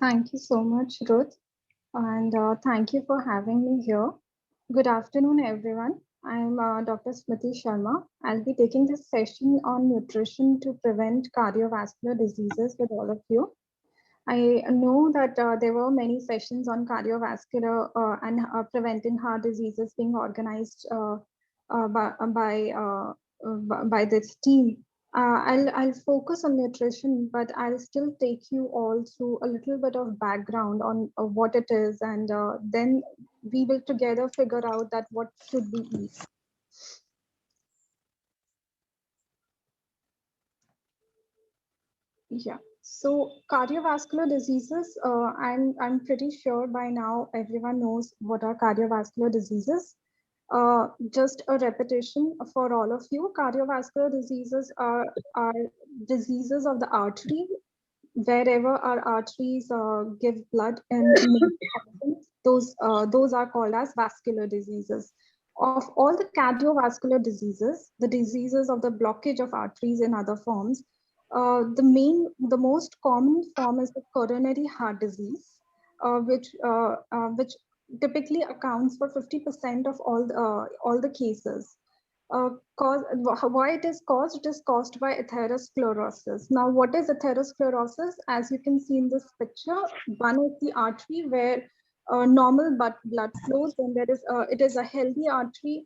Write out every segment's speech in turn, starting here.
Thank you so much, Ruth, and thank you for having me here. Good afternoon, everyone. I'm Dr. Smriti Sharma. I'll be taking this session on nutrition to prevent cardiovascular diseases with all of you. I know that there were many sessions on cardiovascular and preventing heart diseases being organized by this team. I'll focus on nutrition, but I'll still take you all through a little bit of background on what it is, and then we will together figure out that what should we eat. Yeah. So cardiovascular diseases, I'm pretty sure by now everyone knows what are cardiovascular diseases. Just a repetition for all of you. Cardiovascular diseases are diseases of the artery. Wherever our arteries give blood and make functions, those are called as vascular diseases. Of all the cardiovascular diseases, the diseases of the blockage of arteries in other forms, the most common form is the coronary heart disease, which typically accounts for 50% of all the cases. Why it is caused? It is caused by atherosclerosis. Now, what is atherosclerosis? As you can see in this picture, one is the artery where normal blood flows, and it is a healthy artery.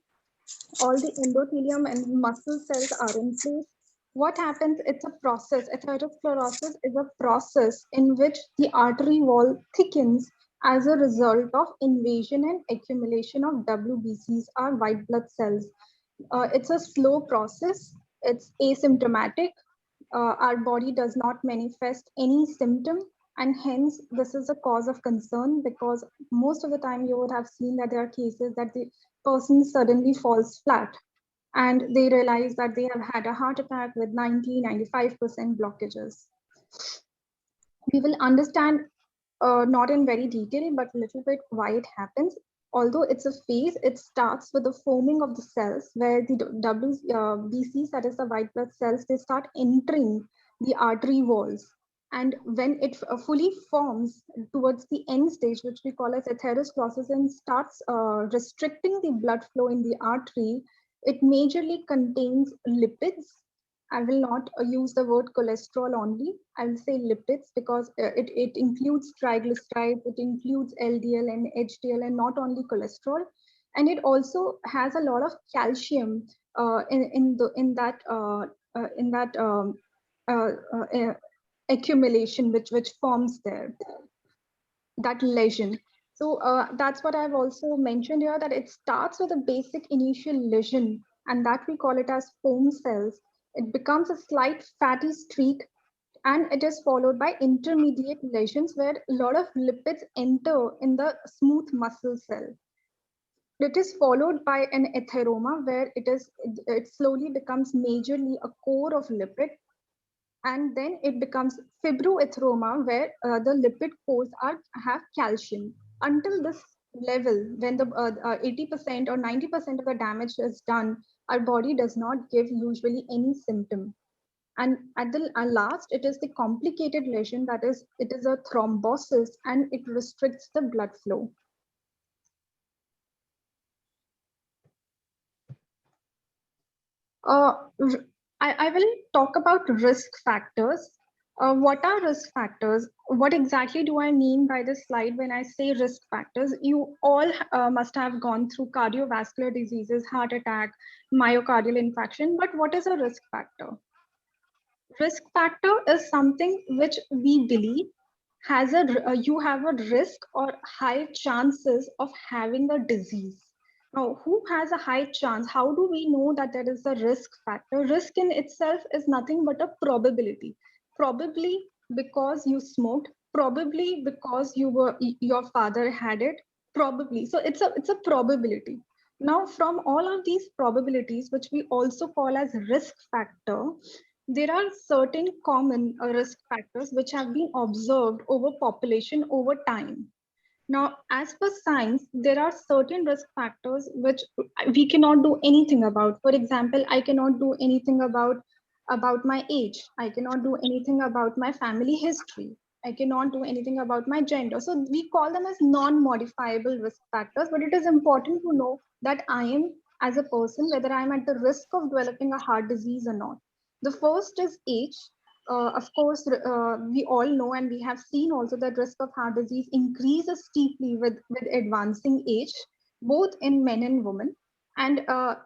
All the endothelium and muscle cells are in place. What happens? It's a process. Atherosclerosis is a process in which the artery wall thickens as a result of invasion and accumulation of WBCs, or white blood cells. It's a slow process. It's asymptomatic. Our body does not manifest any symptom, and hence this is a cause of concern, because most of the time you would have seen that there are cases that the person suddenly falls flat and they realize that they have had a heart attack with 90-95% blockages. We will understand, not in very detail, but a little bit why it happens. Although it's a phase, it starts with the forming of the cells where the WBCs, that is the white blood cells, they start entering the artery walls. And when it fully forms towards the end stage, which we call as atherosclerosis, and starts restricting the blood flow in the artery, it majorly contains lipids. I will not use the word cholesterol only. I will say lipids, because it includes triglycerides, it includes LDL and HDL, and not only cholesterol. And it also has a lot of calcium in that accumulation which forms there, that lesion. So that's what I've also mentioned here, that it starts with a basic initial lesion, and that we call it as foam cells. It becomes a slight fatty streak, and it is followed by intermediate lesions where a lot of lipids enter in the smooth muscle cell. It is followed by an atheroma where it slowly becomes majorly a core of lipid, and then it becomes fibroatheroma where the lipid cores have calcium. Until this level, when the 80% or 90% of the damage is done, our body does not give usually any symptom. And at the last, it is the complicated lesion, that is, it is a thrombosis, and it restricts the blood flow. Uh, I will talk about risk factors. What are risk factors? What exactly do I mean by this slide when I say risk factors? You all must have gone through cardiovascular diseases, heart attack, myocardial infarction, but what is a risk factor? Risk factor is something which we believe has you have a risk or high chances of having a disease. Now, who has a high chance? How do we know that there is a risk factor? Risk in itself is nothing but a probability. Probably because you smoked, probably because your father had it, probably. So it's a probability. Now, from all of these probabilities, which we also call as risk factor, there are certain common risk factors which have been observed over population over time. Now, as per science, there are certain risk factors which we cannot do anything about. For example, I cannot do anything about my age. I cannot do anything about my family history. I cannot do anything about my gender. So we call them as non-modifiable risk factors, but it is important to know that I am, as a person, whether I'm at the risk of developing a heart disease or not. The first is age. Of course, we all know and we have seen also that risk of heart disease increases steeply with advancing age, both in men and women. And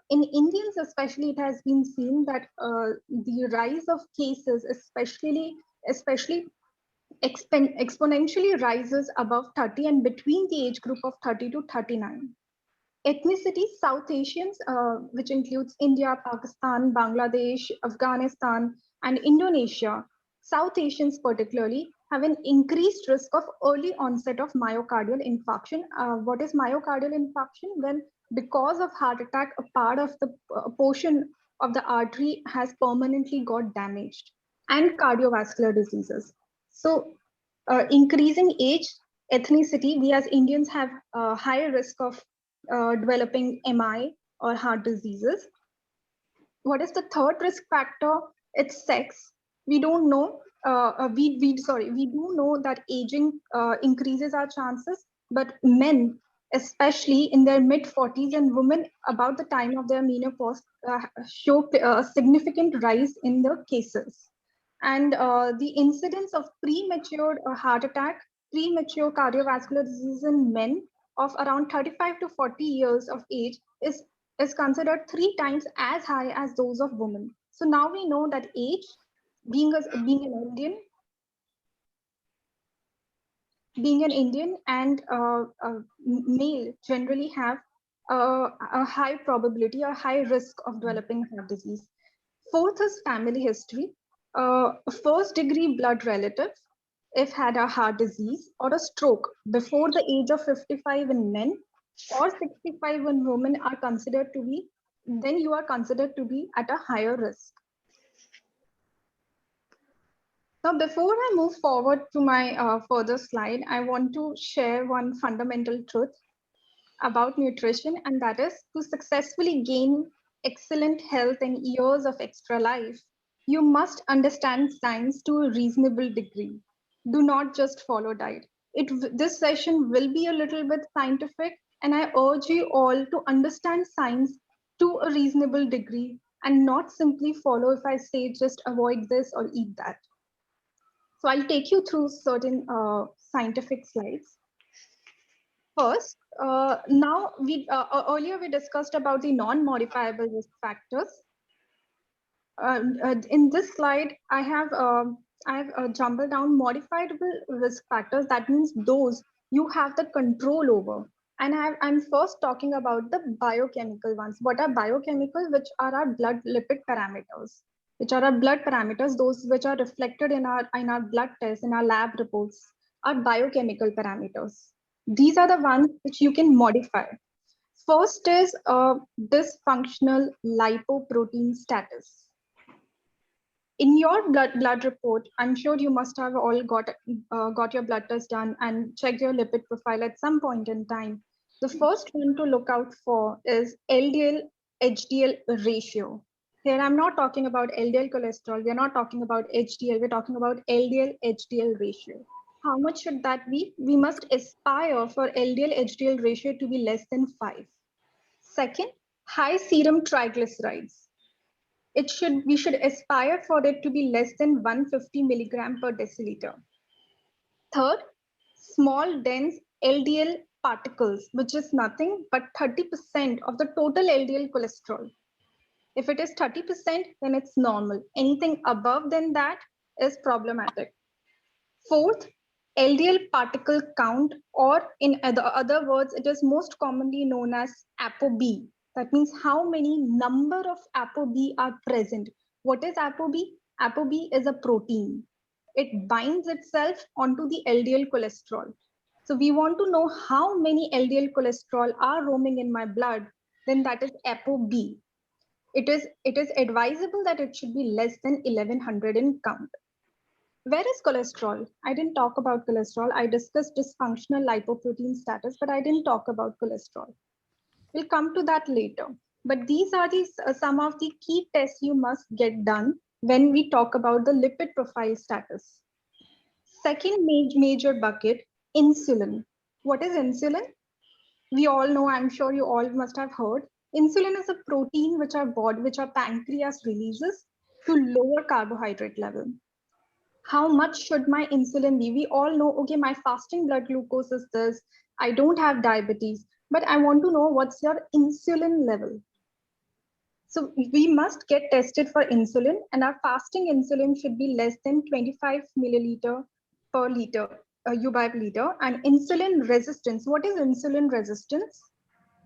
in Indians especially, it has been seen that the rise of cases, especially exponentially rises above 30 and between the age group of 30 to 39. Ethnicity, South Asians, which includes India, Pakistan, Bangladesh, Afghanistan, and Indonesia, South Asians particularly, have an increased risk of early onset of myocardial infarction. What is myocardial infarction? When because of heart attack, a part of the portion of the artery has permanently got damaged, and cardiovascular diseases. So increasing age, ethnicity, we as Indians have a higher risk of developing MI or heart diseases. What is the third risk factor? It's sex. We don't know. We do know that aging increases our chances, but men, especially in their mid 40s, and women about the time of their menopause, show a significant rise in the cases. And the incidence of premature heart attack, premature cardiovascular disease in men of around 35 to 40 years of age is considered 3 times as high as those of women. So now we know that age, being an Indian and male generally have a high probability, a high risk of developing heart disease. Fourth is family history. First degree blood relative, if had a heart disease or a stroke before the age of 55 in men or 65 in women are considered to be, then you are considered to be at a higher risk. Now, before I move forward to my further slide, I want to share one fundamental truth about nutrition, and that is to successfully gain excellent health and years of extra life, you must understand science to a reasonable degree. Do not just follow diet. This session will be a little bit scientific, and I urge you all to understand science to a reasonable degree and not simply follow if I say just avoid this or eat that. So I'll take you through certain scientific slides. First, now earlier we discussed about the non-modifiable risk factors. In this slide, I've jumbled down modifiable risk factors. That means those you have the control over. And I'm first talking about the biochemical ones. What are biochemical? Which are our blood lipid parameters, which are our blood parameters, those which are reflected in our blood tests, in our lab reports, are biochemical parameters. These are the ones which you can modify. First is dysfunctional lipoprotein status. In your blood report, I'm sure you must have all got your blood test done and checked your lipid profile at some point in time. The first one to look out for is LDL HDL ratio. Here, I'm not talking about LDL cholesterol. We're not talking about HDL. We're talking about LDL HDL ratio. How much should that be? We must aspire for LDL HDL ratio to be less than 5. Second, high serum triglycerides. We should aspire for it to be less than 150 milligram per deciliter. Third, small dense LDL particles, which is nothing but 30% of the total LDL cholesterol. If it is 30%, then it's normal. Anything above than that is problematic. Fourth, LDL particle count, or in other words, it is most commonly known as ApoB. That means how many number of ApoB are present. What is ApoB? ApoB is a protein. It binds itself onto the LDL cholesterol. So we want to know how many LDL cholesterol are roaming in my blood, then that is ApoB. It is advisable that it should be less than 1100 in count. Where is cholesterol? I didn't talk about cholesterol. I discussed dysfunctional lipoprotein status, but I didn't talk about cholesterol. We'll come to that later. But these are some of the key tests you must get done when we talk about the lipid profile status. Second major bucket, insulin. What is insulin? We all know, I'm sure you all must have heard. Insulin is a protein which our pancreas releases to lower carbohydrate level. How much should my insulin be? We all know, okay, my fasting blood glucose is this, I don't have diabetes, but I want to know what's your insulin level. So we must get tested for insulin, and our fasting insulin should be less than 25 milliliter per liter, U by liter. And insulin resistance, what is insulin resistance?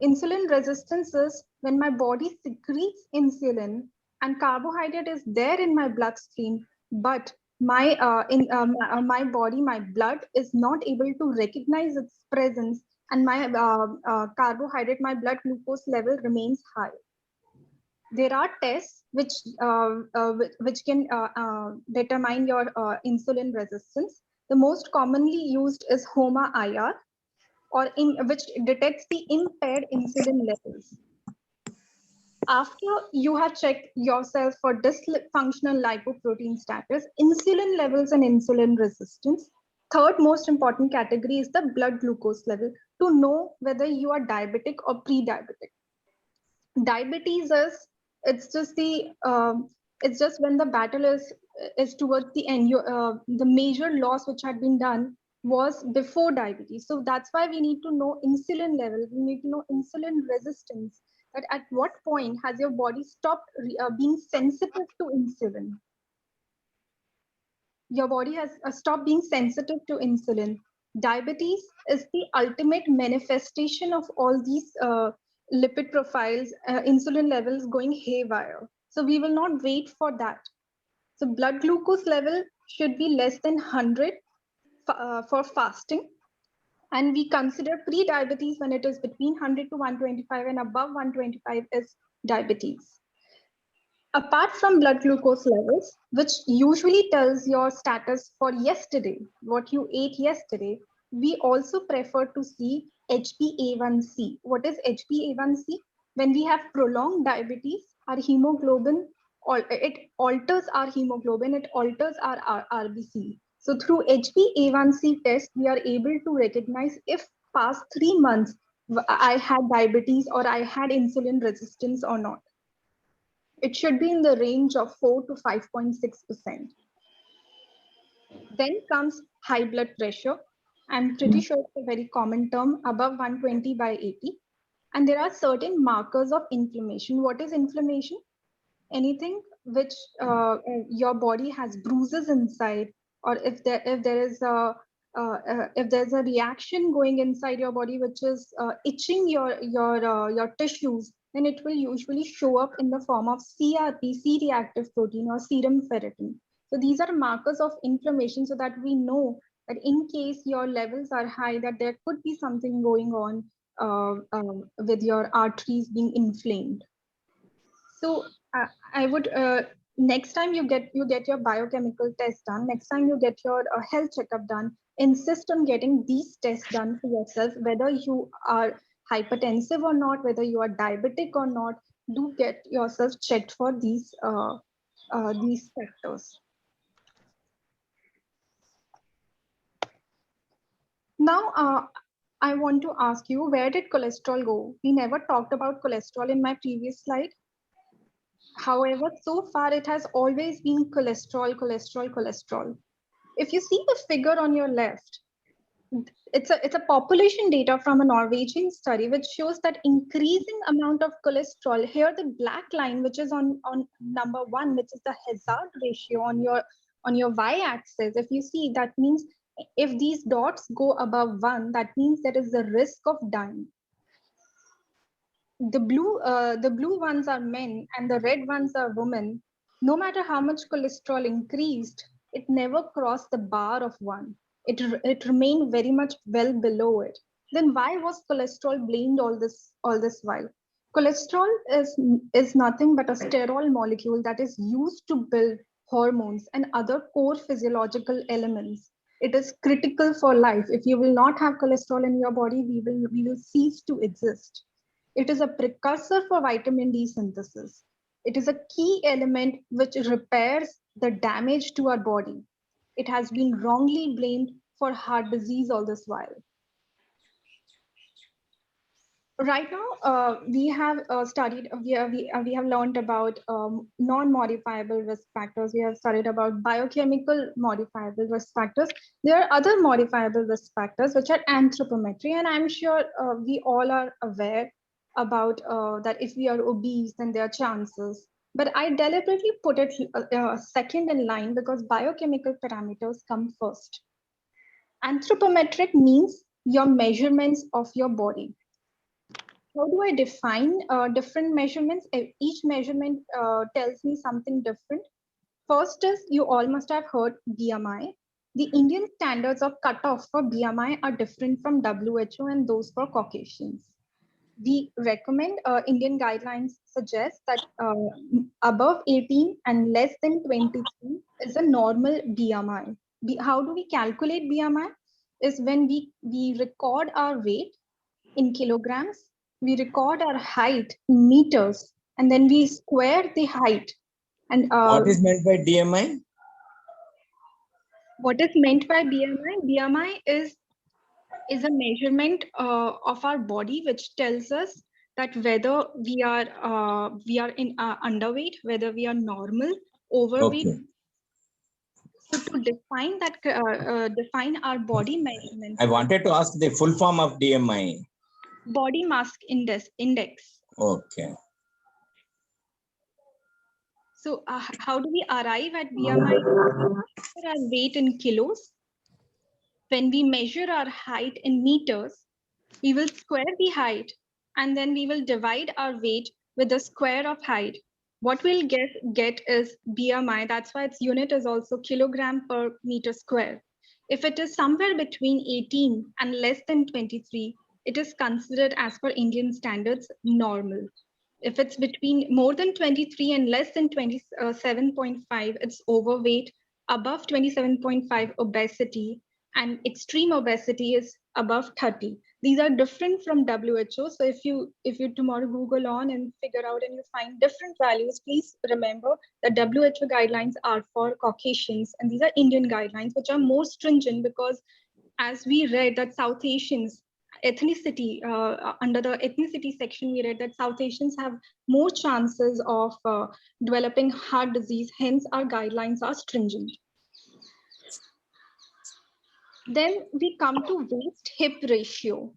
Insulin resistance is when my body secretes insulin and carbohydrate is there in my bloodstream, but my body, my blood is not able to recognize its presence, and my carbohydrate, my blood glucose level remains high. There are tests which can determine your insulin resistance. The most commonly used is HOMA-IR, which detects the impaired insulin levels. After you have checked yourself for dysfunctional lipoprotein status, insulin levels and insulin resistance, third most important category is the blood glucose level, to know whether you are diabetic or pre-diabetic. Diabetes is, it's just the it's just when the battle is towards the end. The major loss which had been done was before diabetes, so that's why we need to know insulin level, we need to know insulin resistance, that at what point has your body stopped being sensitive to insulin. Your body has stopped being sensitive to insulin. Diabetes is the ultimate manifestation of all these lipid profiles, insulin levels going haywire. So we will not wait for that. So blood glucose level should be less than 100 for fasting. And we consider pre-diabetes when it is between 100 to 125, and above 125 is diabetes. Apart from blood glucose levels, which usually tells your status for yesterday, what you ate yesterday, we also prefer to see HbA1c. What is HbA1c? When we have prolonged diabetes, our hemoglobin, it alters our hemoglobin, it alters our RBC. So through HbA1c test, we are able to recognize if past 3 months I had diabetes or I had insulin resistance or not. It should be in the range of 4 to 5.6%. Then comes high blood pressure. I'm pretty sure it's a very common term, above 120 by 80. And there are certain markers of inflammation. What is inflammation? Anything which your body has bruises inside, or if there's a reaction going inside your body which is itching your tissues, then it will usually show up in the form of CRP, C-reactive protein, or serum ferritin. So these are markers of inflammation, so that we know that in case your levels are high, that there could be something going on with your arteries being inflamed. So I would next time you get your biochemical test done, next time you get your health checkup done, insist on getting these tests done for yourself, whether you are hypertensive or not, whether you are diabetic or not. Do get yourself checked for these factors. Now, I want to ask you, where did cholesterol go? We never talked about cholesterol in my previous slide. However, so far it has always been cholesterol, cholesterol, cholesterol. If you see the figure on your left, it's a population data from a Norwegian study which shows that increasing amount of cholesterol, here the black line which is on number 1, which is the hazard ratio on your y-axis, if you see, that means if these dots go above 1, that means there is a risk of dying. The blue ones are men and the red ones are women. No matter how much cholesterol increased, it never crossed the bar of 1. It remained very much well below it. Then why was cholesterol blamed all this while? Cholesterol is nothing but a sterol molecule that is used to build hormones and other core physiological elements. It is critical for life. If you will not have cholesterol in your body, we will cease to exist. It is a precursor for vitamin D synthesis. It is a key element which repairs the damage to our body. it has been wrongly blamed for heart disease all this while. Right now, we have studied, we have learned about non-modifiable risk factors. We have studied about biochemical modifiable risk factors. There are other modifiable risk factors, which are anthropometry. And I'm sure we all are aware about that if we are obese, then there are chances. But I deliberately put it second in line because biochemical parameters come first. Anthropometric means your measurements of your body. How do I define different measurements? Each measurement tells me something different. First is, you all must have heard BMI. The Indian standards of cutoff for BMI are different from WHO and those for Caucasians. We recommend, Indian guidelines suggest that above 18 and less than 23 is a normal BMI. How do we calculate BMI? Is when we record our weight in kilograms, we record our height in meters, and then we square the height. And what is meant by DMI? What is meant by BMI? BMI is a measurement of our body, which tells us that whether we are in underweight, whether we are normal, overweight. Okay. So to define that, define our body measurements. I wanted to ask the full form of DMI. Body mass index. Okay. So how do we arrive at BMI? Our weight in kilos. When we measure our height in meters, we will square the height and then we will divide our weight with the square of height. What we'll get is BMI. That's why its unit is also kilogram per meter square. If it is somewhere between 18 and less than 23, it is considered, as per Indian standards, normal. If it's between more than 23 and less than 27.5, it's overweight. Above 27.5, obesity, and extreme obesity is above 30. These are different from WHO. So if you tomorrow Google on and figure out and you find different values, please remember that WHO guidelines are for Caucasians, and these are Indian guidelines, which are more stringent because, as we read, that South Asians ethnicity, under the ethnicity section, we read that South Asians have more chances of developing heart disease. Hence, our guidelines are stringent. Then we come to waist hip ratio.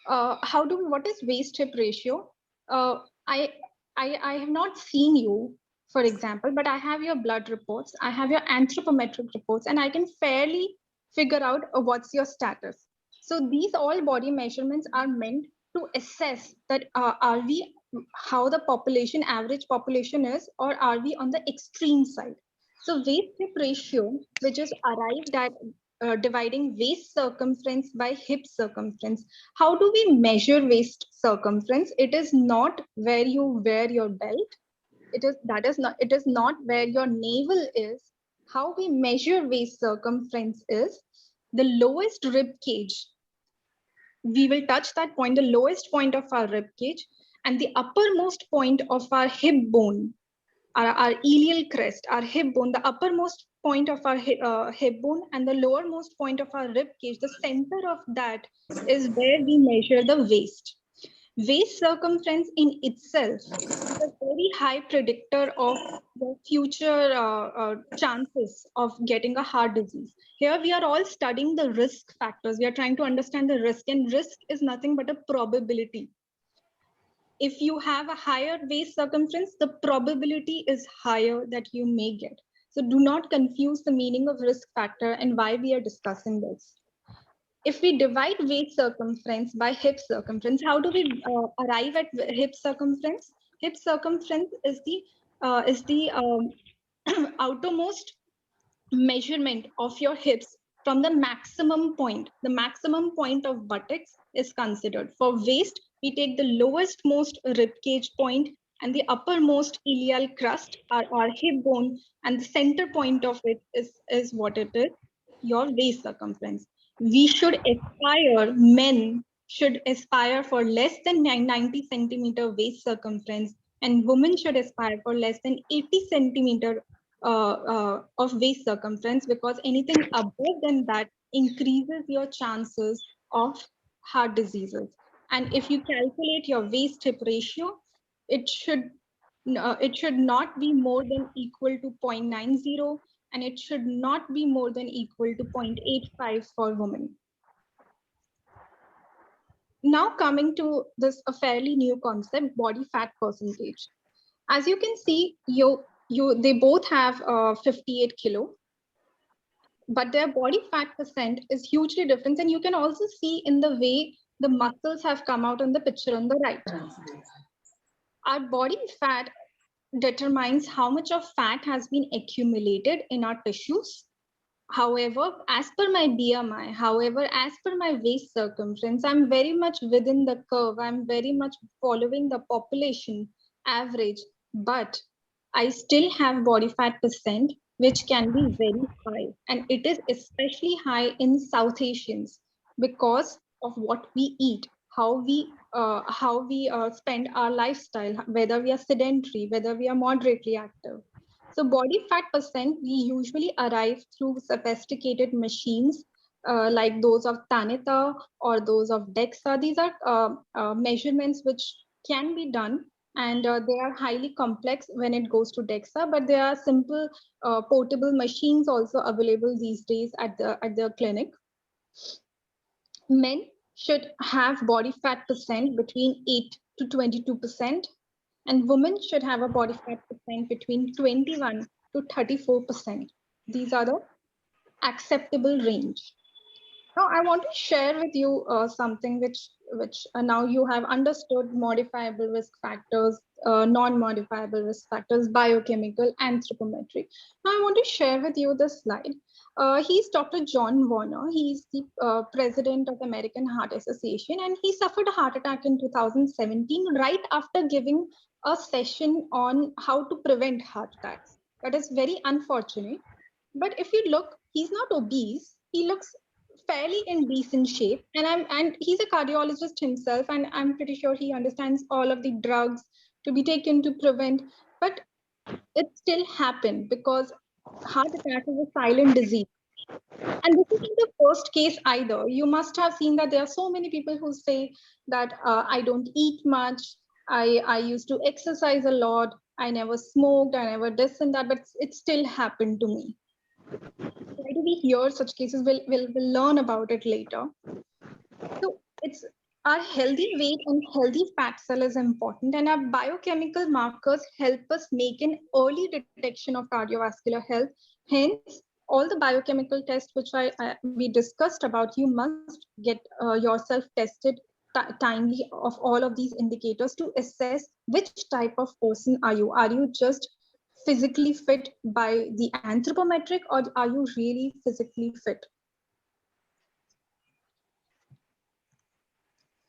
What is waist hip ratio? I have not seen you, for example, but I have your blood reports, I have your anthropometric reports, and I can fairly figure out what's your status. So these all body measurements are meant to assess that are we how the population, average population is, or are we on the extreme side. So waist hip ratio, which is arrived at dividing waist circumference by hip circumference. How do we measure waist circumference? It is not where you wear your belt. It is not where your navel is. How we measure waist circumference is the lowest rib cage. We will touch that point, the lowest point of our rib cage, and the uppermost point of our hip bone, our iliac crest, our hip bone, the uppermost point of our hip bone and the lowermost point of our rib cage, the center of that is where we measure the waist. Waist circumference in itself is a very high predictor of the future chances of getting a heart disease. Here we are all studying the risk factors. We are trying to understand the risk, and risk is nothing but a probability. If you have a higher waist circumference, the probability is higher that you may get. So do not confuse the meaning of risk factor and why we are discussing this. If we divide waist circumference by hip circumference, how do we arrive at hip circumference? Hip circumference is the outermost measurement of your hips from the maximum point. The maximum point of buttocks is considered. For waist, we take the lowest most rib cage point and the uppermost iliac crust, our hip bone, and the center point of it is what it is, your waist circumference. We should aspire, men should aspire for less than 90 centimeter waist circumference, and women should aspire for less than 80 centimeter of waist circumference, because anything above than that increases your chances of heart diseases. And if you calculate your waist hip ratio, it should not be more than equal to 0.90, and it should not be more than equal to 0.85 for women. Now coming to this a fairly new concept, body fat percentage. As you can see, they both have 58 kilo, but their body fat percent is hugely different. And you can also see in the way the muscles have come out on the picture on the right. Our body fat determines how much of fat has been accumulated in our tissues. However, as per my BMI, as per my waist circumference, I'm very much within the curve. I'm very much following the population average, but I still have body fat percent, which can be very high. And it is especially high in South Asians because of what we eat, how we spend our lifestyle, whether we are sedentary, whether we are moderately active. So body fat percent, we usually arrive through sophisticated machines like those of Tanita or those of DEXA. These are measurements which can be done, and they are highly complex when it goes to DEXA, but there are simple portable machines also available these days at the clinic. Men should have body fat percent between 8 to 22%. And women should have a body fat percent between 21 to 34%. These are the acceptable range. Now, I want to share with you something which now you have understood: modifiable risk factors, non-modifiable risk factors, biochemical, anthropometric. Now, I want to share with you this slide. He's Dr. John Warner. He's the president of the American Heart Association, and he suffered a heart attack in 2017, right after giving a session on how to prevent heart attacks. That is very unfortunate. But if you look, he's not obese. He looks fairly in decent shape, and he's a cardiologist himself, and I'm pretty sure he understands all of the drugs to be taken to prevent. But it still happened because heart attack is a silent disease. And this isn't the first case either. You must have seen that there are so many people who say that I don't eat much, I used to exercise a lot, I never smoked, I never this and that, but it still happened to me. Why do we hear such cases? We'll learn about it later. So it's our healthy weight and healthy fat cell is important, and our biochemical markers help us make an early detection of cardiovascular health. Hence, all the biochemical tests which we discussed about, you must get yourself tested timely of all of these indicators to assess which type of person are you. Are you just physically fit by the anthropometric, or are you really physically fit?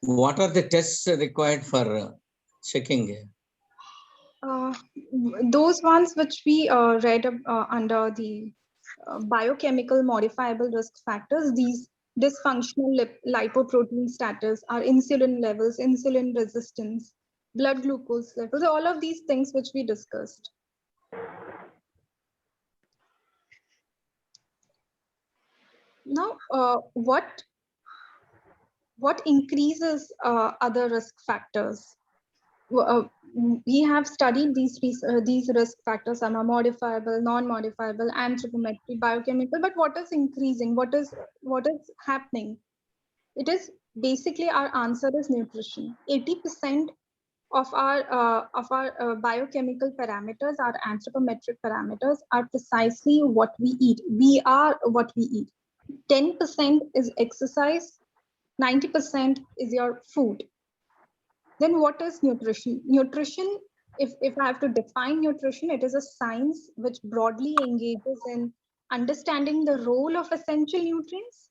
What are the tests required for checking? Those ones which we read under the biochemical modifiable risk factors, these dysfunctional lipoprotein status, our insulin levels, insulin resistance, blood glucose levels, all of these things which we discussed. Now, what increases other risk factors? We have studied these risk factors. Some are modifiable, non-modifiable, anthropometric, biochemical. But what is increasing? What is happening? It is basically, our answer is nutrition. 80% of our biochemical parameters, our anthropometric parameters, are precisely what we eat. We are what we eat. 10% is exercise. 90% is your food. Then what is nutrition? Nutrition, if I have to define nutrition, it is a science which broadly engages in understanding the role of essential nutrients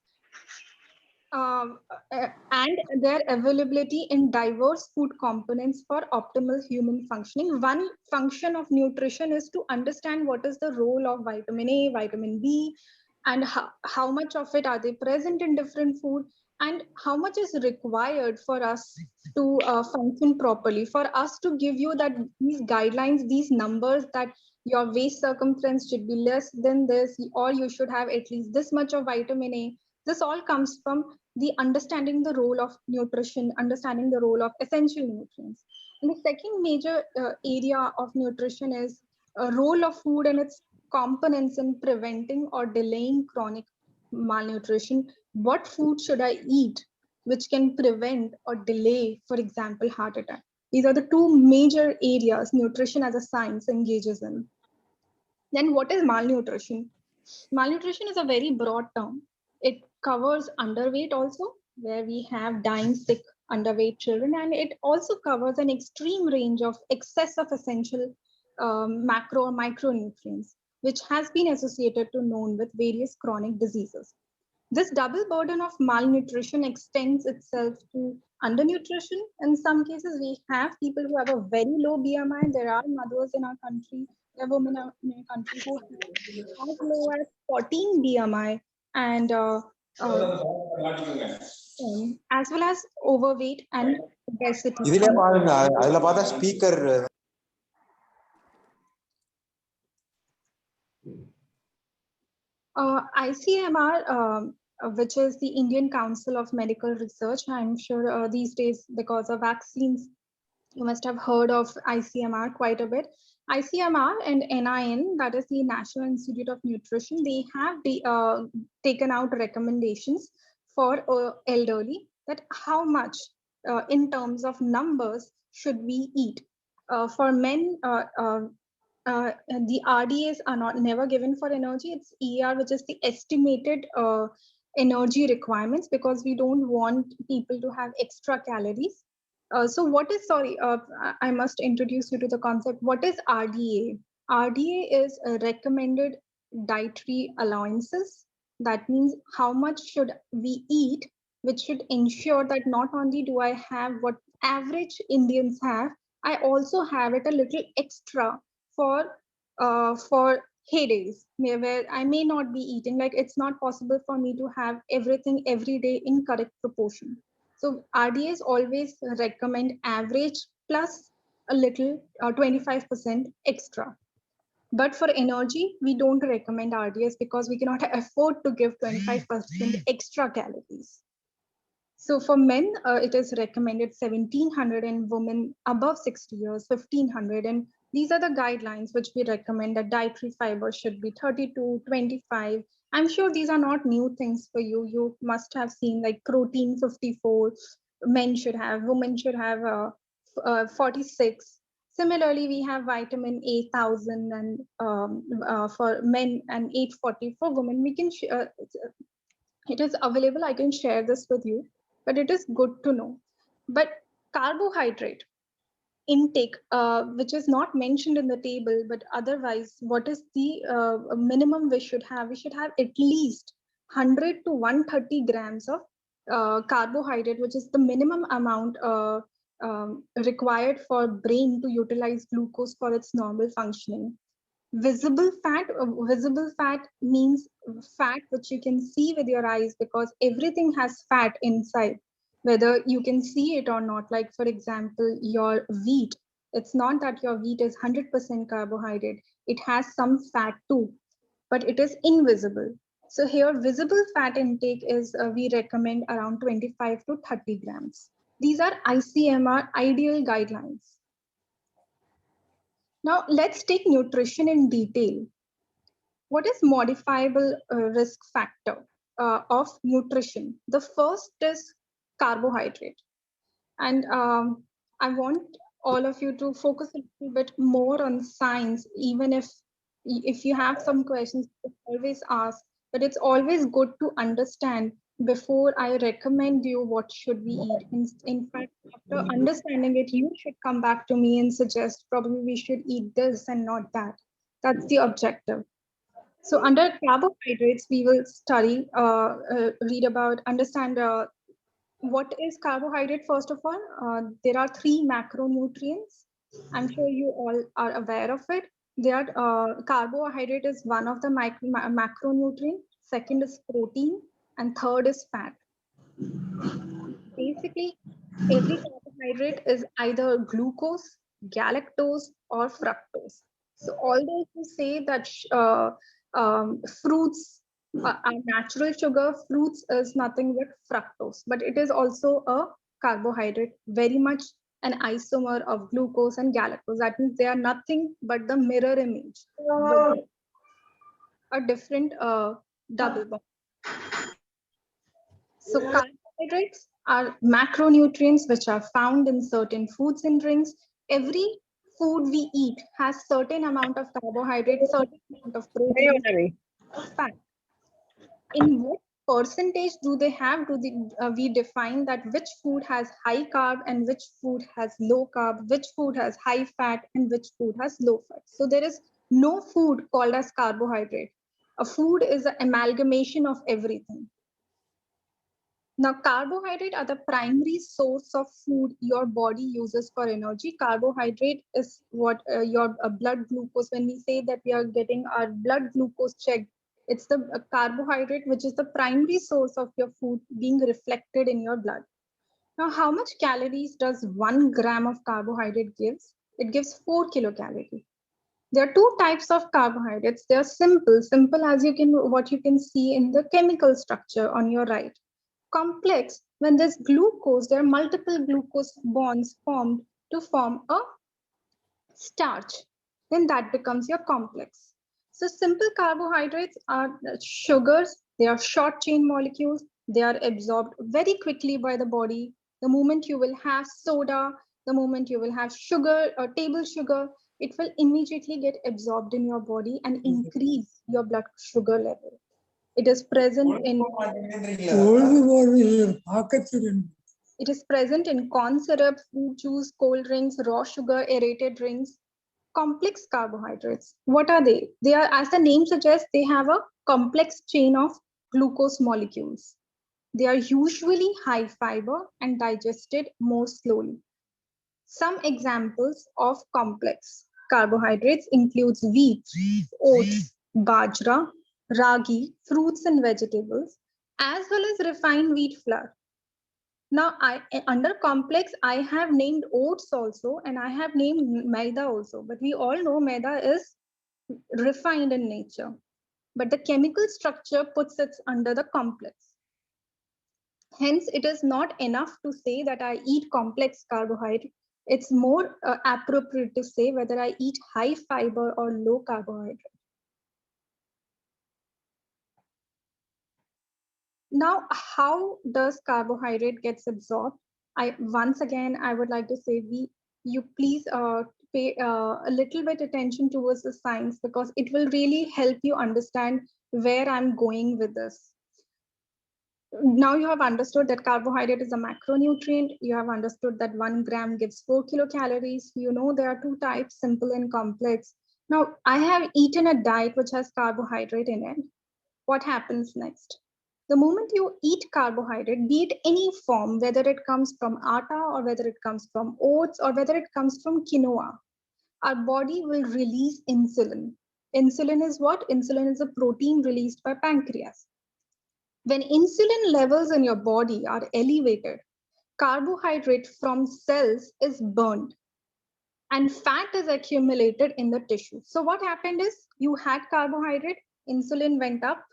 and their availability in diverse food components for optimal human functioning. One function of nutrition is to understand what is the role of vitamin A, vitamin B, and how much of it are they present in different food, and how much is required for us to function properly, for us to give you that these guidelines, these numbers, that Your waist circumference should be less than this, or you should have at least this much of vitamin A. This all comes from the understanding the role of nutrition, understanding the role of essential nutrients. And the second major area of nutrition is a role of food and its components in preventing or delaying chronic malnutrition. What food should I eat which can prevent or delay, for example, heart attack? These are the two major areas nutrition as a science engages in. Then what is malnutrition? Malnutrition is a very broad term. It covers underweight also, where we have dying, sick, underweight children, and it also covers an extreme range of excess of essential macro or micronutrients, which has been associated to known with various chronic diseases. This double burden of malnutrition extends itself to undernutrition. In some cases, we have people who have a very low BMI. There are mothers in our country, there are women in our country who have as low as 14 BMI and as well as overweight and obesity. இதுலயே பாருங்க, அதுல பார்த்தா speaker ICMR, which is the Indian Council of Medical Research, I'm sure these days, because of vaccines, you must have heard of ICMR quite a bit. ICMR and NIN, that is the National Institute of Nutrition, they have taken out recommendations for elderly that how much in terms of numbers should we eat. For men, the RDAs are never given for energy. It's ER, which is the estimated energy requirements, because we don't want people to have extra calories. So what is, I must introduce you to the concept. What is RDA? RDA is a recommended dietary allowances. That means how much should we eat, which should ensure that not only do I have what average Indians have, I also have it a little extra for heydays where I may not be eating. Like, it's not possible for me to have everything every day in correct proportion. So RDAs always recommend average plus a little 25% extra. But for energy, we don't recommend RDAs because we cannot afford to give 25% extra calories. So for men, it is recommended 1700, and women above 60 years, 1500. And these are the guidelines which we recommend that dietary fiber should be 32, 25. I'm sure these are not new things for you. You must have seen like protein 54, men should have, women should have 46. Similarly, we have vitamin A 1000 and for men and 840 for women. We can it is available. I can share this with you, but it is good to know. But carbohydrate intake, which is not mentioned in the table, but otherwise, what is the minimum we should have? We should have at least 100 to 130 grams of carbohydrate, which is the minimum amount required for brain to utilize glucose for its normal functioning. Visible fat means fat which you can see with your eyes, because everything has fat inside, whether you can see it or not. Like, for example, your wheat, it's not that your wheat is 100% carbohydrate, it has some fat too, but it is invisible. So here visible fat intake is we recommend around 25 to 30 grams. These are ICMR ideal guidelines. Now let's take nutrition in detail. What is modifiable risk factor of nutrition? The first is carbohydrate. And I want all of you to focus a little bit more on science, even if you have some questions, always ask. But it's always good to understand before I recommend you what should we eat. In fact, after understanding it, you should come back to me and suggest probably we should eat this and not that. That's the objective. So under carbohydrates, we will study, read about, understand what is carbohydrate. First of all, there are three macronutrients. I'm sure you all are aware of it. Carbohydrate is one of the macronutrient. Second is protein, and third is fat. Basically, every carbohydrate is either glucose, galactose, or fructose. So although you say that fruits are natural sugar, fruits is nothing but fructose, but it is also a carbohydrate, very much an isomer of glucose and galactose. That means they are nothing but the mirror image with a different double bond. So carbohydrates are macronutrients which are found in certain foods and drinks. Every food we eat has certain amount of carbohydrates, certain amount of protein, fat. In what percentage do they have? We define that which food has high carb and which food has low carb, which food has high fat and which food has low fat. So there is no food called as carbohydrate. A food is an amalgamation of everything. Now, carbohydrate are the primary source of food your body uses for energy. Carbohydrate is what your blood glucose, when we say that we are getting our blood glucose checked, it's the carbohydrate, which is the primary source of your food being reflected in your blood. Now, how much calories does 1 gram of carbohydrate gives? It gives 4 kilocalories. There are two types of carbohydrates. They are simple as what you can see in the chemical structure on your right. Complex, when there's glucose, there are multiple glucose bonds formed to form a starch. Then that becomes your complex. So simple carbohydrates are sugars. They are short chain molecules. They are absorbed very quickly by the body. The moment you will have soda, the moment you will have sugar or table sugar, it will immediately get absorbed in your body and increase your blood sugar level. It is present in corn syrup, fruit juice, cold drinks, raw sugar, aerated drinks. Complex carbohydrates. What are they? They are, as the name suggests, they have a complex chain of glucose molecules. They are usually high fiber and digested more slowly. Some examples of complex carbohydrates includes wheat, oats, bajra, ragi, fruits and vegetables, as well as refined wheat flour. Now, under complex, I have named oats also, and I have named maida also. But we all know maida is refined in nature. But the chemical structure puts it under the complex. Hence, it is not enough to say that I eat complex carbohydrate. It's more appropriate to say whether I eat high fiber or low carbohydrate. Now, how does carbohydrate gets absorbed? Once again, I would like to say you please pay a little bit attention towards the science, because it will really help you understand where I'm going with this. Now you have understood that carbohydrate is a macronutrient. You have understood that 1 gram gives 4 kilocalories. You know there are two types, simple and complex. Now I have eaten a diet which has carbohydrate in it. What happens next? The moment you eat carbohydrate, be it any form, whether it comes from atta or whether it comes from oats or whether it comes from quinoa, our body will release insulin. Insulin is what? Insulin is a protein released by pancreas. When insulin levels in your body are elevated, carbohydrate from cells is burned and fat is accumulated in the tissue. So what happened is you had carbohydrate, insulin went up,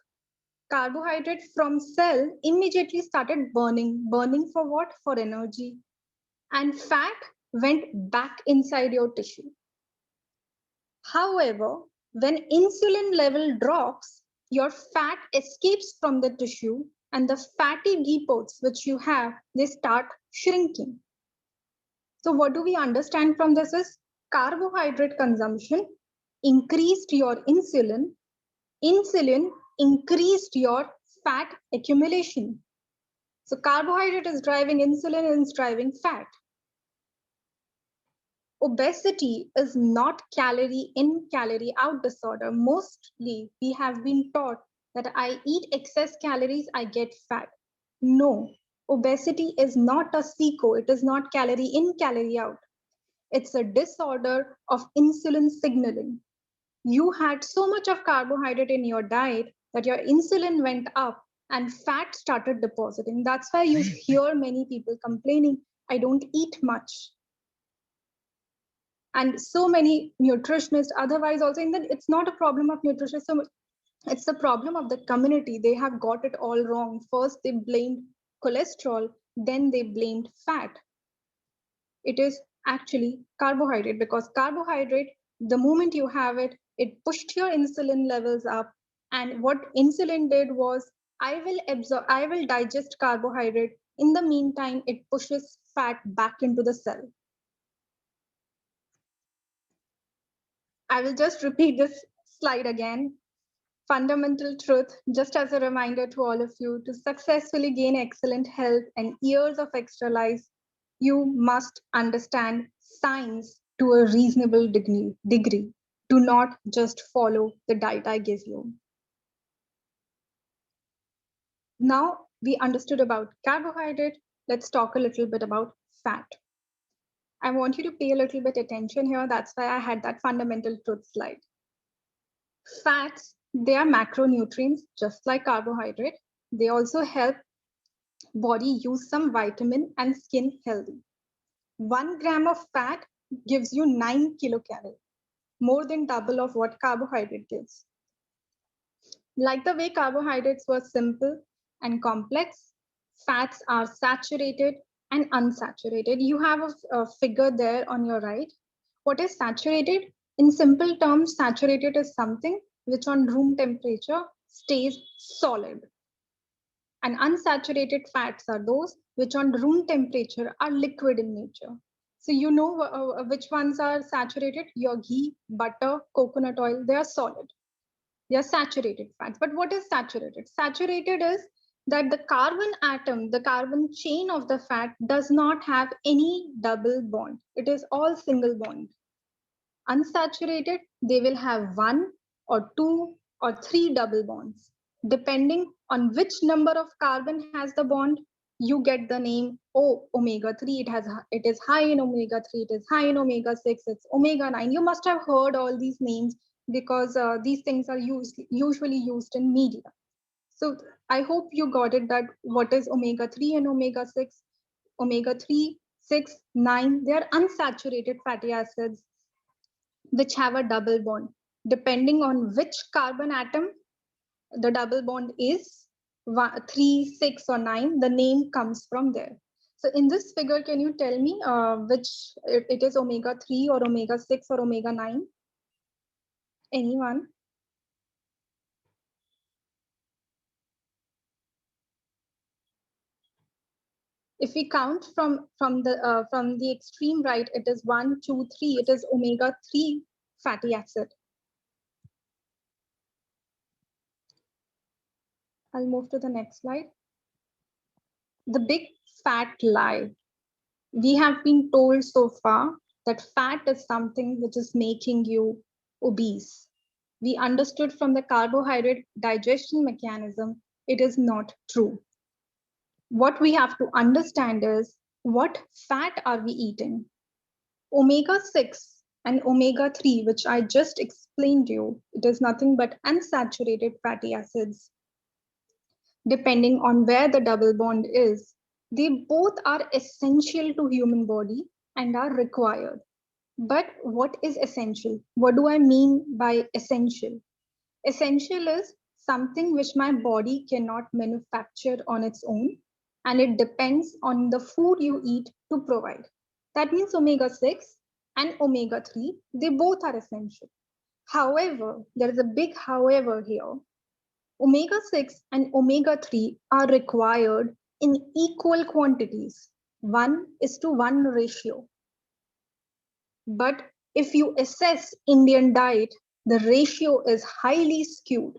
carbohydrate from cell immediately started burning. Burning for what? For energy. And fat went back inside your tissue. However, when insulin level drops, your fat escapes from the tissue and the fatty depots which you have, they start shrinking. So what do we understand from this is carbohydrate consumption increased your insulin, insulin increased your fat accumulation. So carbohydrate is driving insulin and is driving fat. Obesity is not calorie in, calorie out disorder. Mostly we have been taught that I eat excess calories, I get fat. No, obesity is not a SICO. It is not calorie in, calorie out. It's a disorder of insulin signaling. You had so much of carbohydrate in your diet that your insulin went up and fat started depositing. That's why you hear many people complaining, I don't eat much. And so many nutritionists, otherwise also, in that it's not a problem of nutritionists, so it's the problem of the community. They have got it all wrong. First, they blamed cholesterol, then they blamed fat. It is actually carbohydrate, because carbohydrate, the moment you have it, it pushed your insulin levels up. And what insulin did was, I will digest carbohydrate. In the meantime, it pushes fat back into the cell. I will just repeat this slide again. Fundamental truth, just as a reminder to all of you, to successfully gain excellent health and years of extra life, you must understand science to a reasonable degree. Do not just follow the diet I give you. Now we understood about carbohydrate. Let's talk a little bit about fat. I want you to pay a little bit attention here. That's why I had that fundamental truth slide. Fats, they are macronutrients, just like carbohydrate. They also help body use some vitamin and skin healthy. 1 gram of fat gives you 9 kilocalories, more than double of what carbohydrate gives. Like the way carbohydrates were simple and complex, fats are saturated and unsaturated. You have a figure there on your right. What is saturated? In simple terms, saturated is something which on room temperature stays solid. And unsaturated fats are those which on room temperature are liquid in nature. So you know which ones are saturated? Your ghee, butter, coconut oil, they are solid. They are saturated fats. But what is saturated? Saturated is that the carbon atom, the carbon chain of the fat does not have any double bond. It is all single bond. Unsaturated, they will have 1 or 2 or 3 double bonds. Depending on which number of carbon has the bond, you get the name, oh, omega-3, it is high in omega-3, it is high in omega-6, it's omega-9. You must have heard all these names because these things are usually used in media. So I hope you got it, that what is omega-3 and omega-6. Omega-3, 6, 9, they are unsaturated fatty acids which have a double bond. Depending on which carbon atom the double bond is, 3, 6, or 9, the name comes from there. So in this figure, can you tell me which it is omega-3 or omega-6 or omega-9? Anyone? If we count from the extreme right, it is 1, 2, 3. It is omega-3 fatty acid. I'll move to the next slide. The big fat lie. We have been told so far that fat is something which is making you obese. We understood from the carbohydrate digestion mechanism, it is not true. What we have to understand is, what fat are we eating? Omega-6 and omega-3, which I just explained to you, it is nothing but unsaturated fatty acids. Depending on where the double bond is, they both are essential to human body and are required. But what is essential? What do I mean by essential? Essential is something which my body cannot manufacture on its own, and it depends on the food you eat to provide. That means omega-6 and omega-3, they both are essential. However, there is a big however here. Omega-6 and omega-3 are required in equal quantities, 1:1 ratio. But if you assess Indian diet, the ratio is highly skewed.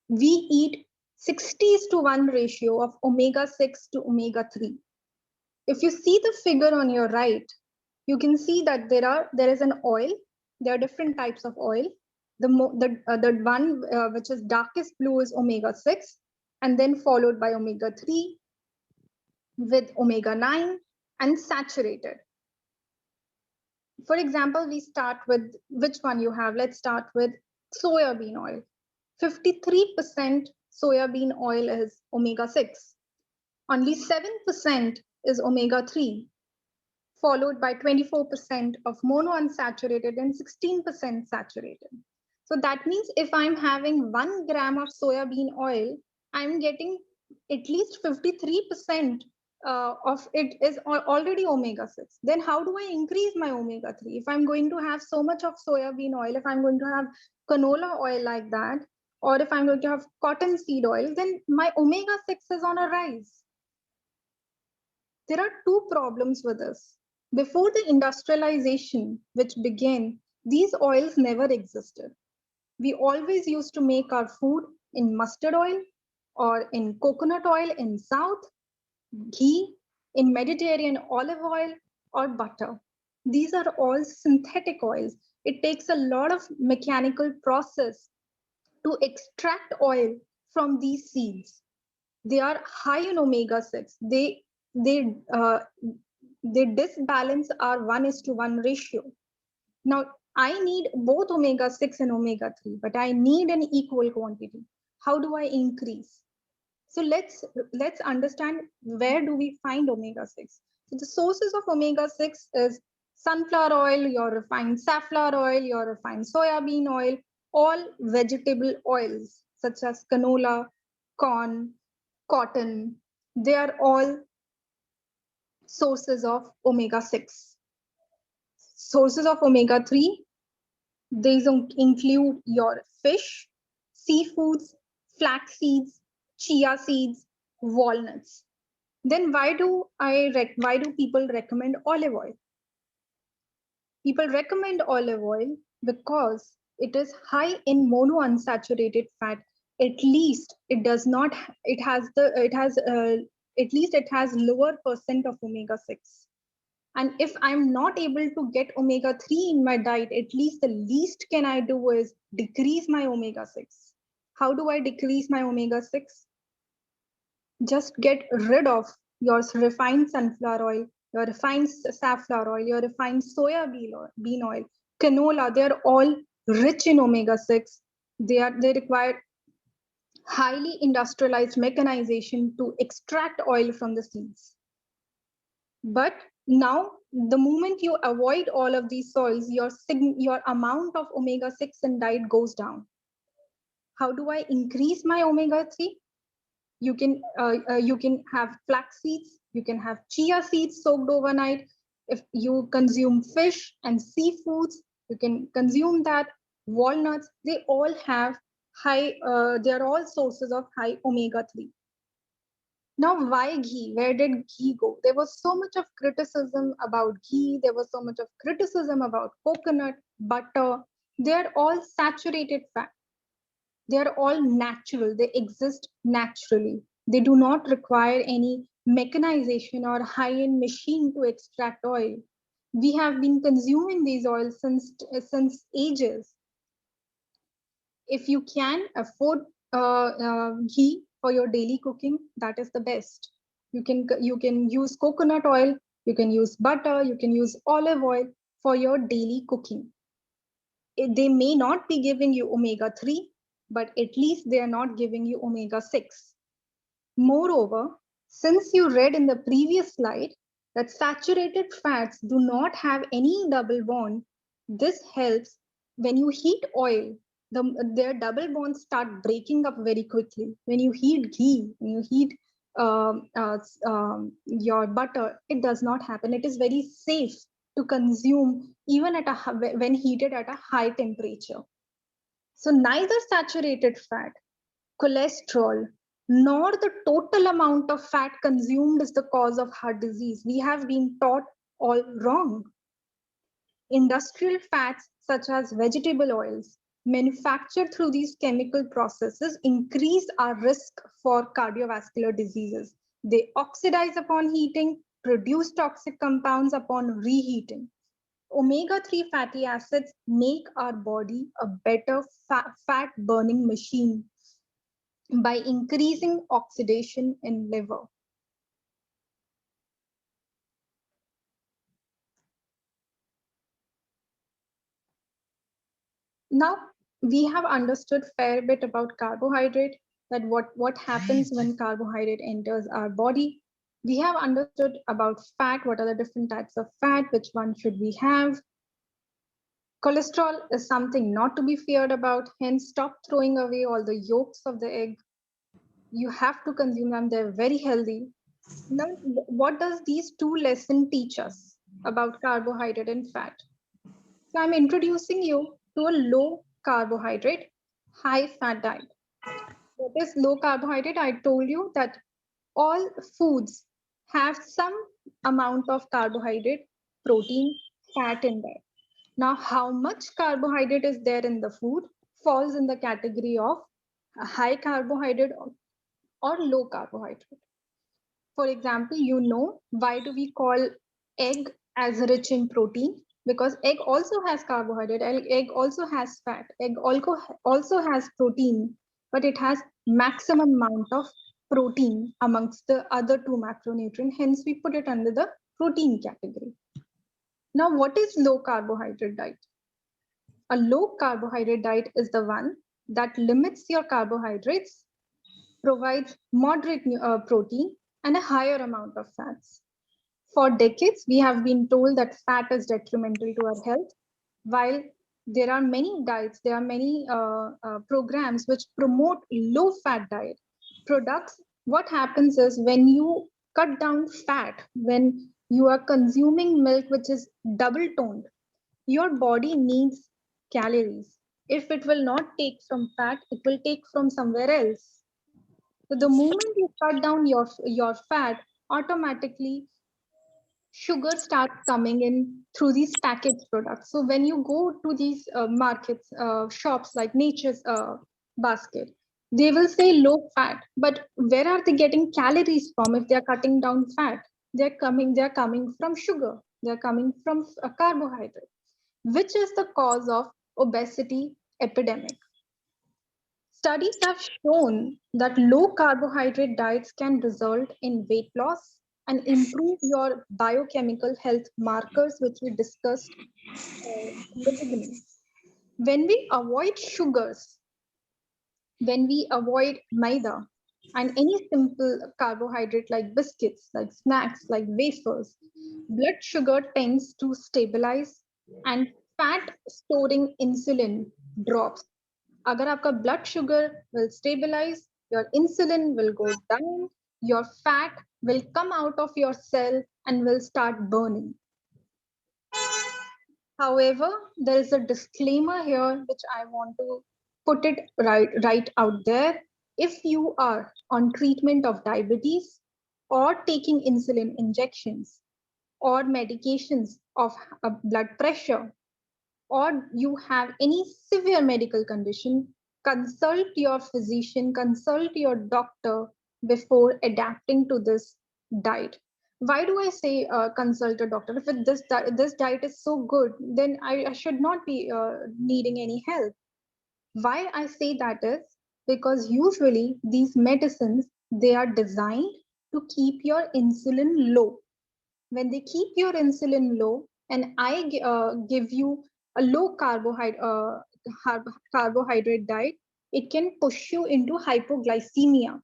We eat 60:1 ratio of omega-6 to omega-3. If you see the figure on your right, you can see that there is an oil. There are different types of oil. The one which is darkest blue is omega-6, and then followed by omega-3 with omega-9 and saturated. For example, we start with which one you have. Let's start with soybean oil. 53% soybean oil is omega-6. Only 7% is omega-3. followed by 24% of monounsaturated and 16% saturated. So that means if I'm having 1 gram of soya bean oil, I'm getting at least 53% of it is already omega-6. Then how do I increase my omega-3? If I'm going to have so much of soya bean oil, if I'm going to have canola oil like that, or if I'm going to have cotton seed oil, then my omega-6 is on a rise. There are two problems with this. Before the industrialization, which began, these oils never existed. We always used to make our food in mustard oil or in coconut oil in South, ghee, in Mediterranean olive oil or butter. These are all synthetic oils. It takes a lot of mechanical process to extract oil from these seeds. They are high in omega-6. They disbalance our 1:1 ratio. Now, I need both omega-6 and omega-3, but I need an equal quantity. How do I increase? So let's understand, where do we find omega-6? So the sources of omega-6 is sunflower oil, your refined safflower oil, your refined soya bean oil, all vegetable oils such as canola, corn, cotton. They are all sources of omega-6. Sources of omega-3, these include your fish, seafoods, flax seeds, chia seeds, walnuts. Then why do people recommend olive oil? People recommend olive oil because it is high in monounsaturated fat. At least it does not. It has at least it has lower percent of omega-6. And if I'm not able to get omega-3 in my diet, at least the least can I do is decrease my omega-6. How do I decrease my omega-6? Just get rid of your refined sunflower oil, your refined safflower oil, your refined soya bean oil, canola. They're all rich in omega-6. They require highly industrialized mechanization to extract oil from the seeds. But now, the moment you avoid all of these soils, your amount of omega-6 in diet goes down. How do I increase my omega-3? You can have flax seeds, you can have chia seeds soaked overnight. If you consume fish and seafoods, you can consume that. Walnuts, they all have high, they are all sources of high omega-3. Now, why ghee? Where did ghee go? There was so much of criticism about ghee. There was so much of criticism about coconut, butter. They are all saturated fat. They are all natural. They exist naturally. They do not require any mechanization or high-end machine to extract oil. We have been consuming these oils since ages. If you can afford ghee for your daily cooking, that is the best. You can use coconut oil, you can use butter, you can use olive oil for your daily cooking. They may not be giving you omega-3, but at least they are not giving you omega-6. Moreover, since you read in the previous slide that saturated fats do not have any double bond, this helps when you heat oil. Their double bonds start breaking up very quickly. When you heat ghee, when you heat your butter, it does not happen. It is very safe to consume even when heated at a high temperature. So neither saturated fat, cholesterol, nor the total amount of fat consumed is the cause of heart disease. We have been taught all wrong. Industrial fats such as vegetable oils manufactured through these chemical processes increase our risk for cardiovascular diseases. They oxidize upon heating, produce toxic compounds upon reheating. Omega-3 fatty acids make our body a better fat burning machine by increasing oxidation in liver. Now we have understood fair bit about carbohydrate, that what happens when carbohydrate enters our body. We have understood about fat, what are the different types of fat, which one should we have. Cholesterol is something not to be feared about, hence stop throwing away all the yolks of the egg. You have to consume them, they're very healthy. Now, what does these two lessons teach us about carbohydrate and fat? So I'm introducing you to a low carbohydrate, high fat diet. What is low carbohydrate? I told you that all foods have some amount of carbohydrate, protein, fat in there. Now, how much carbohydrate is there in the food falls in the category of high carbohydrate or low carbohydrate. For example, you know, why do we call egg as rich in protein? Because egg also has carbohydrate, egg also has fat, egg also has protein, but it has maximum amount of protein amongst the other two macronutrients. Hence, we put it under the protein category. Now, what is low carbohydrate diet? A low carbohydrate diet is the one that limits your carbohydrates, provides moderate protein, and a higher amount of fats. For decades, we have been told that fat is detrimental to our health, while there are many diets, there are many programs which promote low fat diet products. What happens is when you cut down fat, when you are consuming milk which is double toned, your body needs calories. If it will not take from fat, it will take from somewhere else. So the moment you cut down your fat, automatically sugar starts coming in through these packaged products. So when you go to these markets, shops like Nature's Basket, they will say low fat, but where are they getting calories from if they're cutting down fat? They're coming from sugar. They're coming from carbohydrate, which is the cause of obesity epidemic. Studies have shown that low carbohydrate diets can result in weight loss and improve your biochemical health markers, which we discussed in the beginning. When we avoid sugars, when we avoid maida and any simple carbohydrate like biscuits, like snacks, like wafers, blood sugar tends to stabilize and fat storing insulin drops. अगर आपका blood sugar will stabilize, your insulin will go down, your fat will come out of your cell and will start burning. However, there is a disclaimer here which I want to put it right out there. If you are on treatment of diabetes or taking insulin injections or medications of blood pressure, or you have any severe medical condition, consult your physician, consult your doctor before adapting to this diet. Why do I say consult a doctor? If this diet is so good, then I should not be needing any help. Why I say that is because usually these medicines, they are designed to keep your insulin low. When they keep your insulin low and I give you a low carbohydrate diet, it can push you into hypoglycemia.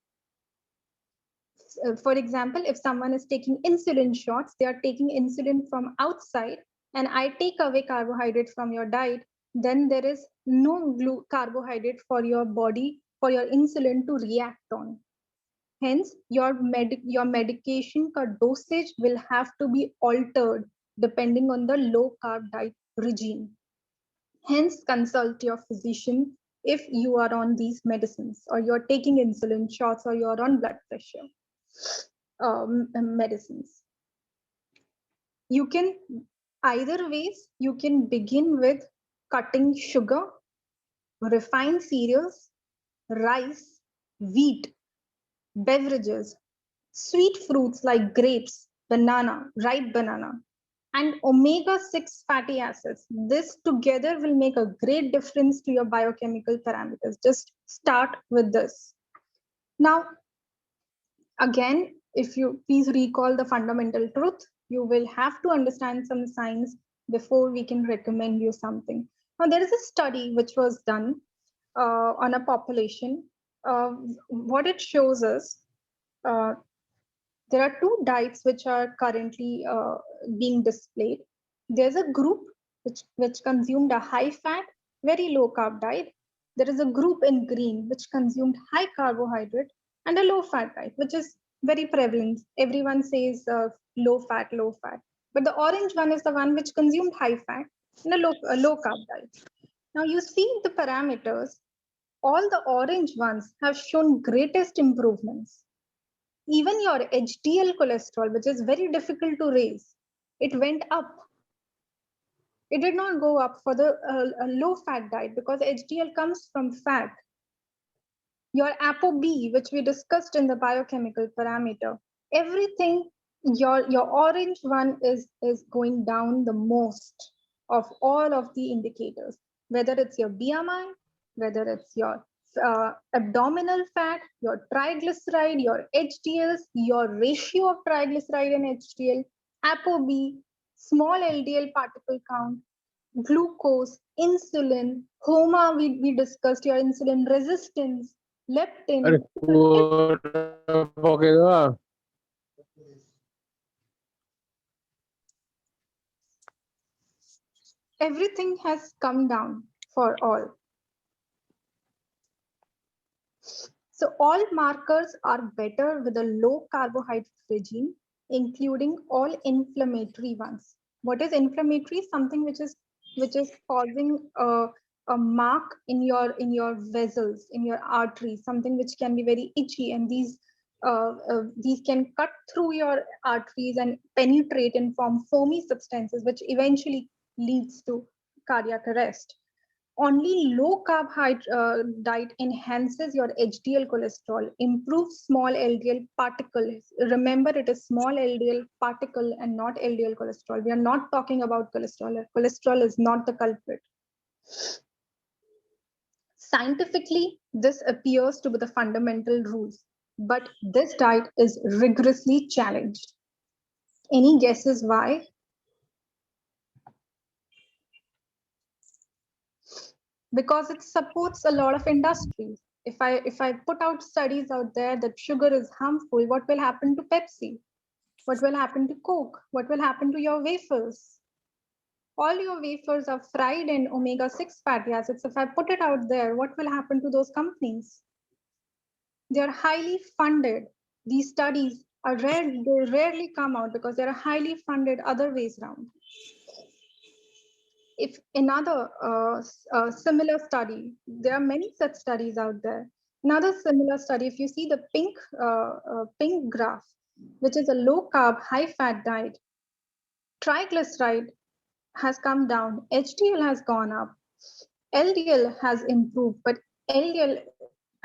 For example, if someone is taking insulin shots, they are taking insulin from outside, and I take away carbohydrate from your diet, then there is no carbohydrate for your body, for your insulin to react on. Hence, your medication ka dosage will have to be altered depending on the low carb diet regime. Hence, consult your physician if you are on these medicines or you're taking insulin shots or you're on blood pressure medicines. You can, either ways, you can begin with cutting sugar, refined cereals, rice, wheat, beverages, sweet fruits like grapes, banana, ripe banana, and omega-6 fatty acids. This together will make a great difference to your biochemical parameters. Just start with this. Now, again, if you please recall the fundamental truth, you will have to understand some science before we can recommend you something. Now, there is a study which was done on a population. What it shows us, There are two diets which are currently being displayed. There's a group which consumed a high fat, very low carb diet. There is a group in green which consumed high carbohydrate and a low fat diet, which is very prevalent. Everyone says low fat, low fat. But the orange one is the one which consumed high fat and a low carb diet. Now you see the parameters, all the orange ones have shown greatest improvements. Even your HDL cholesterol, which is very difficult to raise, it went up. It did not go up for the low fat diet because HDL comes from fat. Your ApoB, which we discussed in the biochemical parameter, everything, your orange one is going down the most of all of the indicators, whether it's your BMI, whether it's your abdominal fat, your triglyceride, your HDLs, your ratio of triglyceride and HDL, ApoB, small LDL particle count, glucose, insulin, HOMA, we discussed your insulin resistance, leptin. Everything has come down for all. So all markers are better with a low carbohydrate regime, including all inflammatory ones. What is inflammatory? Something which is causing a mark in your vessels, in your arteries, something which can be very itchy, and these can cut through your arteries and penetrate and form foamy substances, which eventually leads to cardiac arrest. Only low carb diet enhances your HDL cholesterol, improves small LDL particles. Remember, it is small LDL particle and not LDL cholesterol. We are not talking about cholesterol. Cholesterol is not the culprit. Scientifically, this appears to be the fundamental rules, but this diet is rigorously challenged. Any guesses why? Because it supports a lot of industries. If I put out studies out there that sugar is harmful, what will happen to Pepsi? What will happen to Coke? What will happen to your wafers? All your wafers are fried in omega-6 fatty acids. If I put it out there, what will happen to those companies? They are highly funded. These studies are rare, they rarely come out because they are highly funded other ways around. If another similar study, there are many such studies out there. Another similar study, if you see the pink graph, which is a low carb, high fat diet, triglyceride has come down, HDL has gone up, LDL has improved, but LDL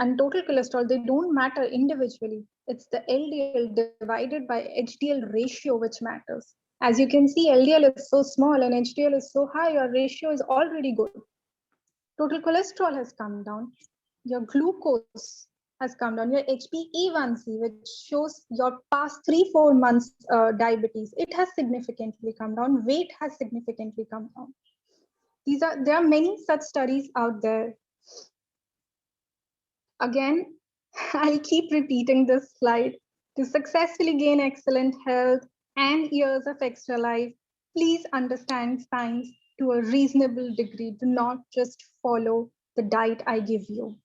and total cholesterol, they don't matter individually. It's the LDL divided by HDL ratio which matters. As you can see, LDL is so small and HDL is so high, your ratio is already good. Total cholesterol has come down. Your glucose has come down. Your HbA1c, which shows your past 3-4 months diabetes, it has significantly come down. Weight has significantly come down. There are many such studies out there. Again, I'll keep repeating this slide. To successfully gain excellent health and years of extra life, please understand science to a reasonable degree. Do not just follow the diet I give you.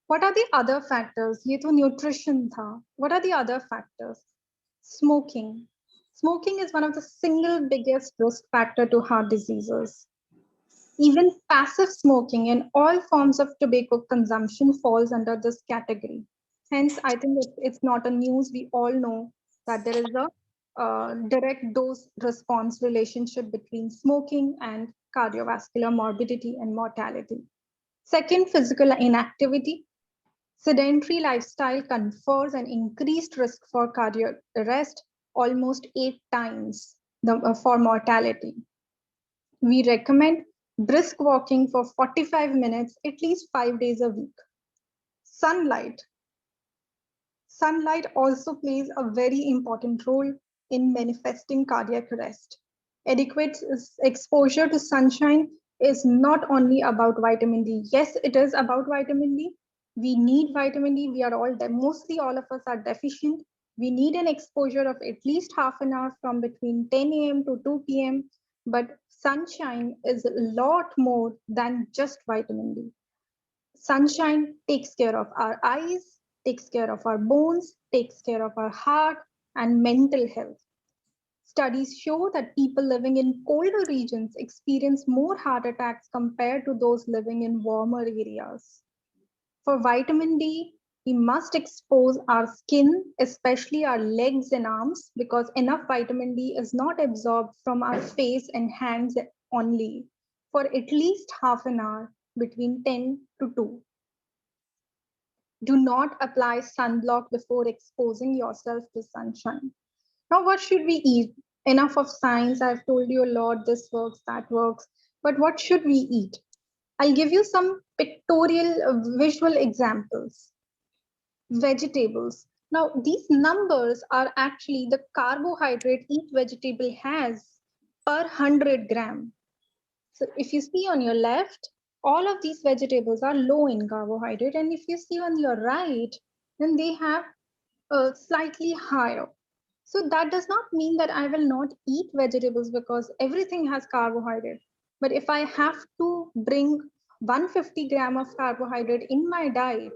What are the other factors? ये तो nutrition था. What are the other factors? Smoking. Smoking is one of the single biggest risk factor to heart diseases. Even passive smoking and all forms of tobacco consumption falls under this category. Hence, I think it's not a news. We all know that there is a direct dose response relationship between smoking and cardiovascular morbidity and mortality. Second, physical inactivity. Sedentary lifestyle confers an increased risk for cardiac arrest, almost 8 times for mortality. We recommend brisk walking for 45 minutes, at least 5 days a week. Sunlight. Sunlight also plays a very important role in manifesting cardiac arrest. Adequate exposure to sunshine is not only about vitamin D. Yes, it is about vitamin D. We need vitamin D. We are mostly all of us are deficient. We need an exposure of at least half an hour from between 10 a.m. to 2 p.m. But sunshine is a lot more than just vitamin D. Sunshine takes care of our eyes, takes care of our bones, takes care of our heart and mental health. Studies show that people living in colder regions experience more heart attacks compared to those living in warmer areas. For vitamin D, we must expose our skin, especially our legs and arms, because enough vitamin D is not absorbed from our face and hands only for at least half an hour between 10 to 2. Do not apply sunblock before exposing yourself to sunshine. Now, what should we eat? Enough of science. I've told you a lot, this works, that works. But what should we eat? I'll give you some pictorial visual examples. Vegetables. Now, these numbers are actually the carbohydrate each vegetable has per 100 gram. So if you see on your left, all of these vegetables are low in carbohydrate. And if you see on your right, then they have slightly higher. So that does not mean that I will not eat vegetables because everything has carbohydrate. But if I have to bring 150 gram of carbohydrate in my diet,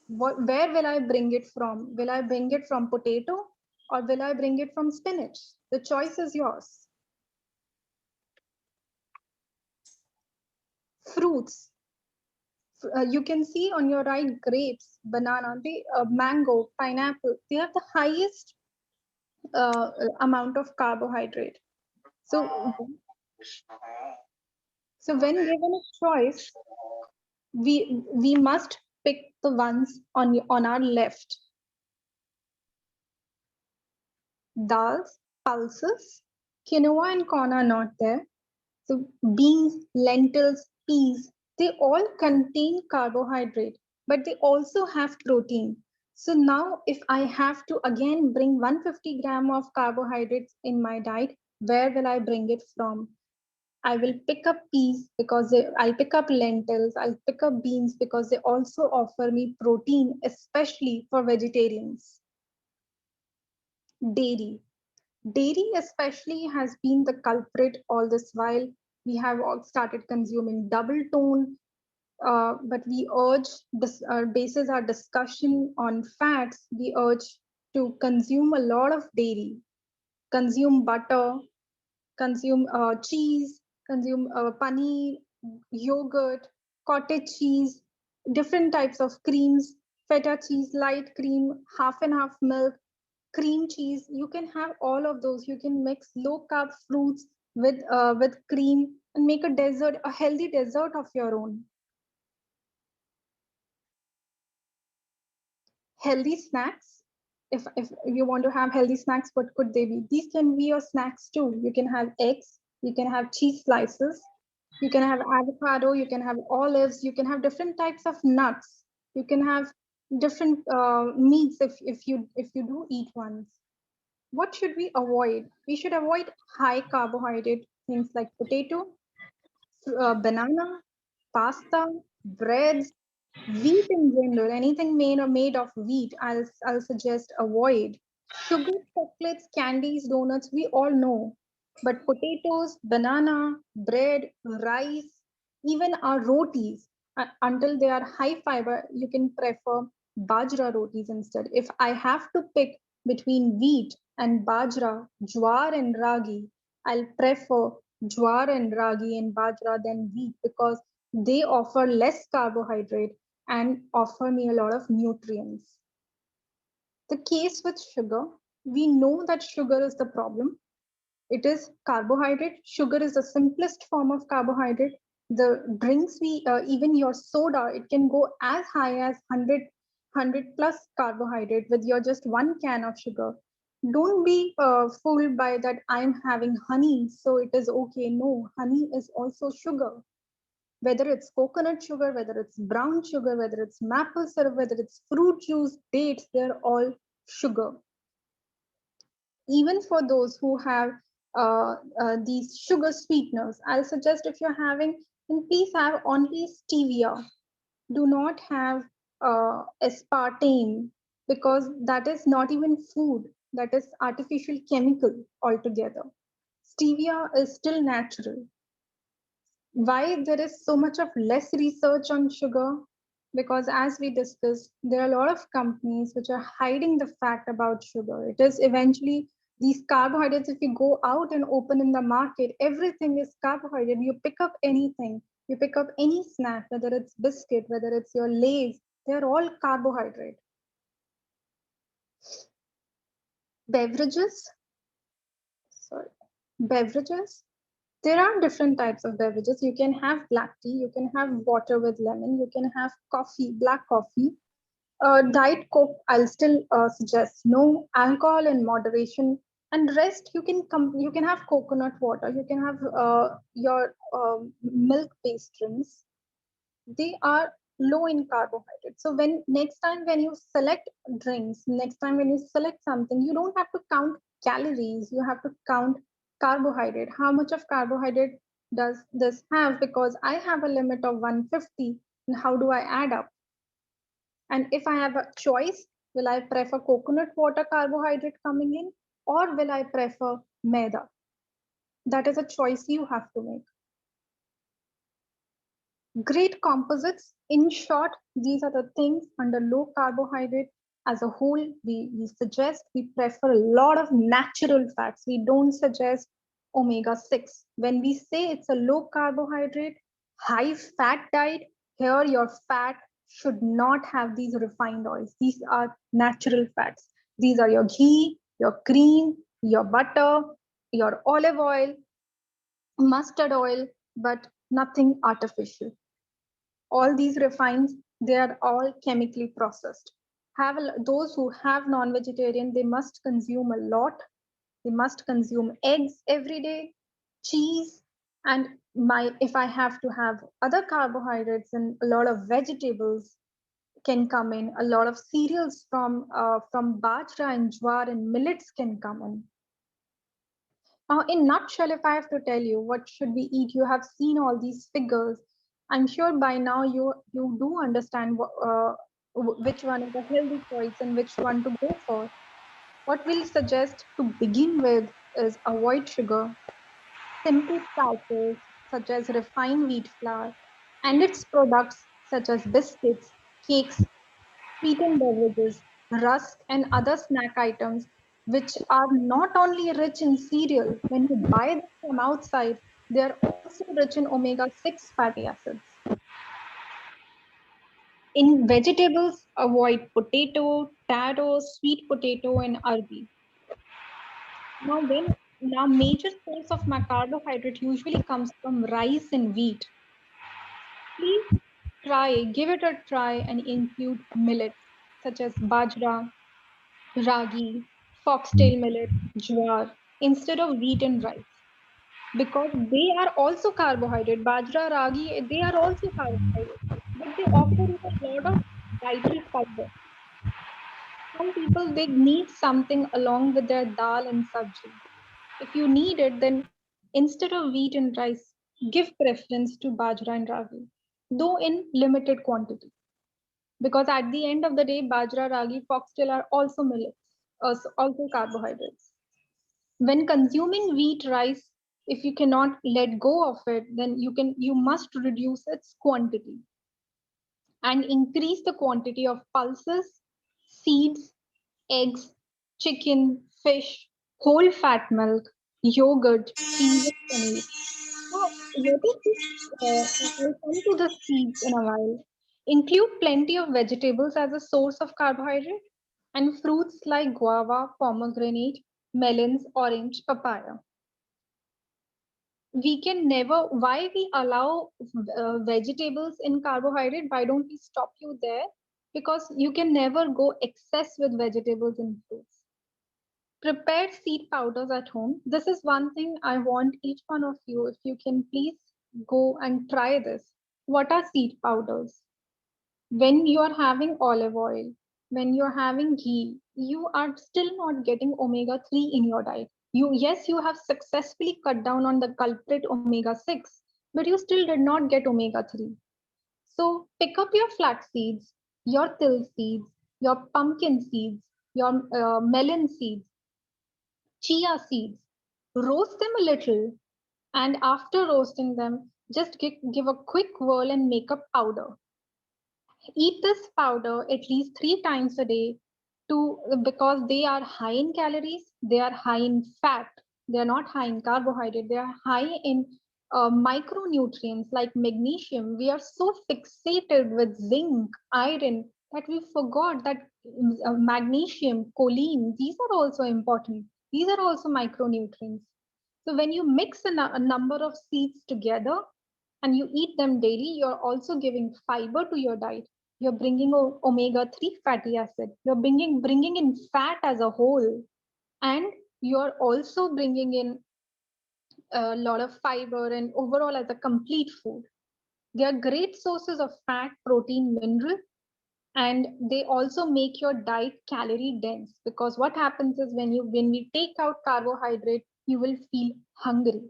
where will I bring it from? Will I bring it from potato or will I bring it from spinach? The choice is yours. Fruits. You can see on your right grapes, banana, mango, pineapple. They have the highest amount of carbohydrate. So when given a choice, we must pick the ones on our left. Dals, pulses, quinoa and corn are not there. So beans, lentils, peas, they all contain carbohydrate, but they also have protein. So now if I have to again bring 150 gram of carbohydrates in my diet, where will I bring it from? I will pick up peas because I'll pick up lentils, I'll pick up beans because they also offer me protein, especially for vegetarians. Dairy. Dairy especially has been the culprit all this while. We have all started consuming double tone, but we urge, this basis our discussion on fats, we urge to consume a lot of dairy, consume butter, consume cheese, consume paneer, yogurt, cottage cheese, different types of creams, feta cheese, light cream, half and half milk, cream cheese. You can have all of those. You can mix low carb fruits with cream and make a dessert, a healthy dessert of your own. Healthy snacks. If you want to have healthy snacks, what could they be? These can be your snacks too. You can have eggs, you can have cheese slices, you can have avocado, you can have olives, you can have different types of nuts, you can have different meats if you do eat ones. What should we avoid? We should avoid high carbohydrate things like potato, banana, pasta, breads, wheat in general, anything made of wheat, I'll suggest avoid. Sugar, chocolates, candies, donuts, we all know. But potatoes, banana, bread, rice, even our rotis, until they are high fiber, you can prefer bajra rotis instead. If I have to pick between wheat and bajra, jwar and ragi, I'll prefer jwar and ragi and bajra than wheat because they offer less carbohydrate and offer me a lot of nutrients. The case with sugar, we know that sugar is the problem. It is carbohydrate. Sugar is the simplest form of carbohydrate. The drinks even your soda, it can go as high as 100 plus carbohydrate with your just one can of sugar. Don't be fooled by that I'm having honey, so it is okay. No, honey is also sugar. Whether it's coconut sugar, whether it's brown sugar, whether it's maple syrup, whether it's fruit juice, dates, they're all sugar. Even for those who have these sugar sweeteners, I'll suggest if you're having, then please have only stevia. Do not have aspartame. because that is not even food, that is artificial chemical altogether. Stevia is still natural. Why there is so much of less research on sugar? Because as we discussed, there are a lot of companies which are hiding the fact about sugar. It is eventually these carbohydrates. If you go out and open in the market, everything is carbohydrate. You pick up anything, you pick up any snack, whether it's biscuit, whether it's your Lay's, they're all carbohydrate. Beverages, sorry, beverages. There are different types of beverages. You can have black tea, you can have water with lemon, you can have coffee, black coffee. Diet Coke, I'll still suggest no alcohol in moderation. And rest, you can have coconut water, you can have your milk-based drinks. They are low in carbohydrates. So when next time when you select drinks, next time when you select something, you don't have to count calories, you have to count carbohydrate. How much of carbohydrate does this have? Because I have a limit of 150, and how do I add up? And if I have a choice, will I prefer coconut water carbohydrate coming in, or will I prefer maida? That is a choice you have to make. Great composites. In short, these are the things under low carbohydrate. As a whole, we suggest, we prefer a lot of natural fats. We don't suggest omega-6. When we say it's a low carbohydrate, high fat diet, here your fat should not have these refined oils. These are natural fats. These are your ghee, your cream, your butter, your olive oil, mustard oil, but nothing artificial. All these refines, they are all chemically processed. Those who have non-vegetarian, they must consume a lot. They must consume eggs every day, cheese, and if I have to have other carbohydrates, and a lot of vegetables can come in. A lot of cereals from bajra and jwar and millets can come in. Now, in nutshell, if I have to tell you what should we eat, you have seen all these figures. I'm sure by now you do understand which one is a healthy choice and which one to go for. What we'll suggest to begin with is avoid sugar, simple starches such as refined wheat flour, and its products such as biscuits, cakes, sweetened beverages, rusk, and other snack items, which are not only rich in cereal, when you buy them from outside, they are also rich in omega-6 fatty acids. In vegetables, avoid potato, taro, sweet potato, and arbi. Now major source of my carbohydrate usually comes from rice and wheat. Please give it a try and include millets such as bajra, ragi, foxtail millet, jowar instead of wheat and rice, because they are also carbohydrate. Bajra, ragi, they are also carbohydrate, but they offer you a lot of dietary fiber. Some people, they need something along with their dal and sabji. If you need it, then instead of wheat and rice, give preference to bajra and ragi, though in limited quantity. Because at the end of the day, bajra, ragi, foxtail are also millets, also carbohydrates. When consuming wheat, rice, if you cannot let go of it, then you must reduce its quantity and increase the quantity of pulses, seeds, eggs, chicken, fish, whole fat milk, yogurt, cheese, and paneer. Now, what is this? I'll come to the seeds in a while. Include plenty of vegetables as a source of carbohydrate, and fruits like guava, pomegranate, melons, orange, papaya. We can never, why we allow vegetables in carbohydrate? Why don't we stop you there? Because you can never go excess with vegetables and fruits. Prepare seed powders at home. This is one thing I want each one of you, if you can please go and try this. What are seed powders? When you are having olive oil, when you're having ghee, you are still not getting omega-3 in your diet. Yes, you have successfully cut down on the culprit omega-6, but you still did not get omega-3. So pick up your flax seeds, your till seeds, your pumpkin seeds, your melon seeds, chia seeds. Roast them a little, and after roasting them, just give a quick whirl and make a powder. Eat this powder at least 3 times a day because they are high in calories, they are high in fat, they are not high in carbohydrate, they are high in micronutrients like magnesium. We are so fixated with zinc, iron that we forgot that magnesium, choline, these are also important. These are also micronutrients. So when you mix a number of seeds together and you eat them daily, you're also giving fiber to your diet. You're bringing omega-3 fatty acid. You're bringing in fat as a whole. And you're also bringing in a lot of fiber and overall as a complete food. They are great sources of fat, protein, mineral, and they also make your diet calorie dense, because what happens is when we take out carbohydrate, you will feel hungry.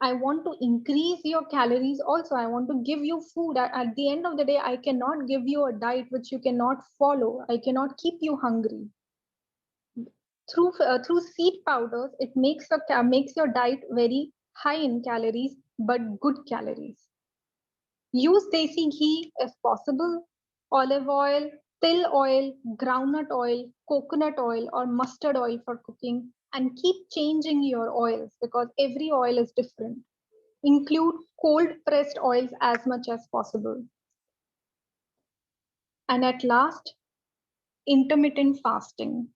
I want to increase your calories also. I want to give you food. At the end of the day, I cannot give you a diet which you cannot follow. I cannot keep you hungry. Through seed powders, it makes your diet very high in calories, but good calories. Use desi ghee if possible, olive oil, til oil, groundnut oil, coconut oil, or mustard oil for cooking, and keep changing your oils because every oil is different. Include cold pressed oils as much as possible. And at last, intermittent fasting.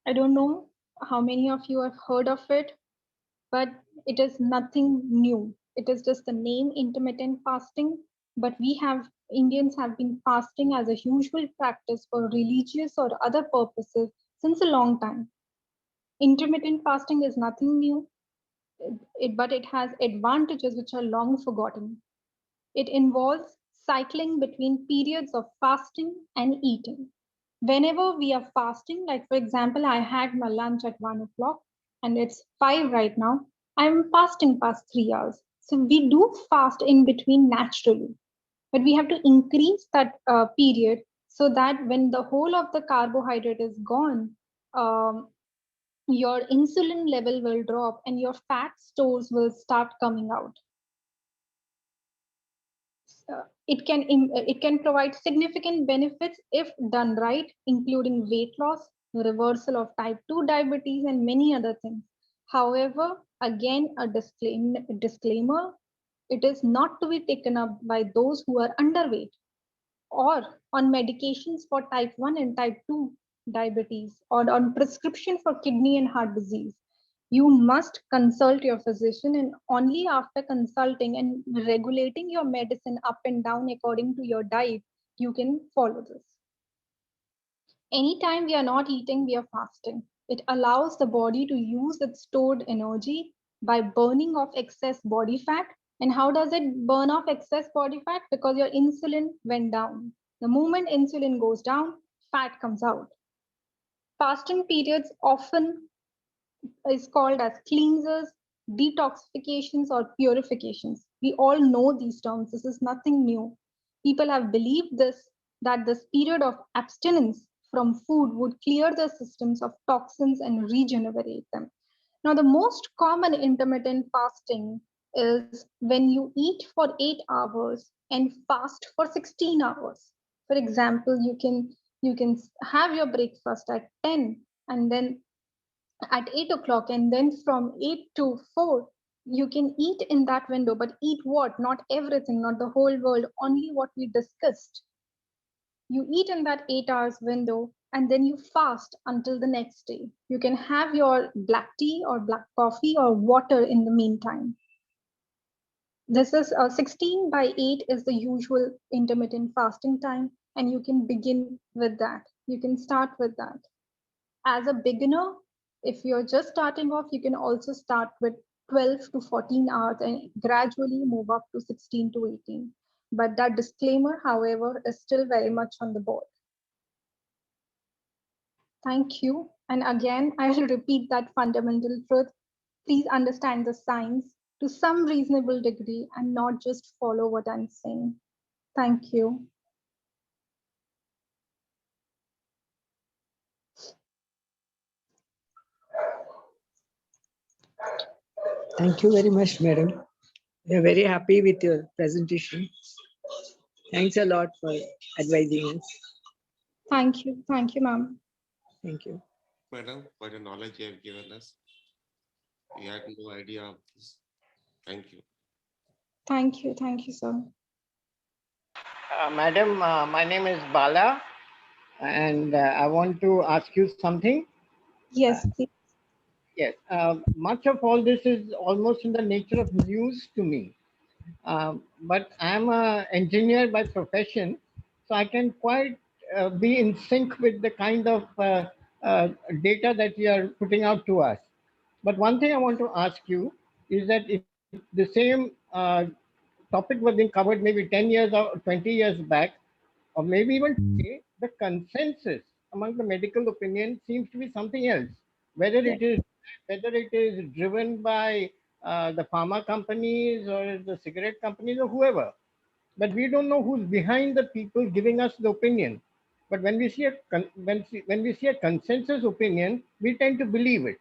I don't know how many of you have heard of it, but it is nothing new. It is just the name intermittent fasting, but Indians have been fasting as a usual practice for religious or other purposes since a long time. Intermittent fasting is nothing new, but it has advantages which are long forgotten. It involves cycling between periods of fasting and eating. Whenever we are fasting, like for example, I had my lunch at 1 o'clock and it's 5 right now, I'm fasting past 3 hours. So we do fast in between naturally, but we have to increase that period so that when the whole of the carbohydrate is gone, um, your insulin level will drop and your fat stores will start coming out. It can provide significant benefits if done right, including weight loss, reversal of type 2 diabetes, and many other things. However, again, a disclaimer, it is not to be taken up by those who are underweight or on medications for type 1 and type 2 diabetes or on prescription for kidney and heart disease. You must consult your physician, and only after consulting and regulating your medicine up and down according to your diet, you can follow this. Anytime we are not eating, we are fasting. It allows the body to use its stored energy by burning off excess body fat. And how does it burn off excess body fat? Because your insulin went down. The moment insulin goes down, fat comes out. Fasting periods often is called as cleansers, detoxifications, or purifications. We all know these terms. This is nothing new. People have believed that this period of abstinence from food would clear the systems of toxins and regenerate them. Now, the most common intermittent fasting is when you eat for 8 hours and fast for 16 hours. For example, you can have your breakfast at 10 and then at 8 o'clock, and then from 8 to 4 you can eat in that window, but eat what? Not everything, not the whole world, only what we discussed. You eat in that 8 hours window and then you fast until the next day. You can have your black tea or black coffee or water in the meantime. This is 16 by 8 is the usual intermittent fasting time, and you can begin with that. You can start with that. As a beginner, if you're just starting off, you can also start with 12 to 14 hours and gradually move up to 16 to 18. But that disclaimer, however, is still very much on the board. Thank you. And again, I will repeat that fundamental truth. Please understand the science to some reasonable degree and not just follow what I'm saying. Thank you. Thank you very much, madam. We are very happy with your presentation. Thanks a lot for advising us. Thank you, ma'am. Thank you. Madam, for the knowledge you have given us. We had no idea of this. Thank you. Thank you, sir. Madam, my name is Bala, and I want to ask you something. Yes, please. Yes, much of all this is almost in the nature of news to me. But I'm an engineer by profession, so I can quite be in sync with the kind of data that you are putting out to us. But one thing I want to ask you is that if the same topic was being covered maybe 10 years or 20 years back, or maybe even today, the consensus among the medical opinion seems to be something else. Whether it is driven by the pharma companies or the cigarette companies or whoever, but we don't know who's behind the people giving us the opinion. But when we see when we see a consensus opinion, we tend to believe it.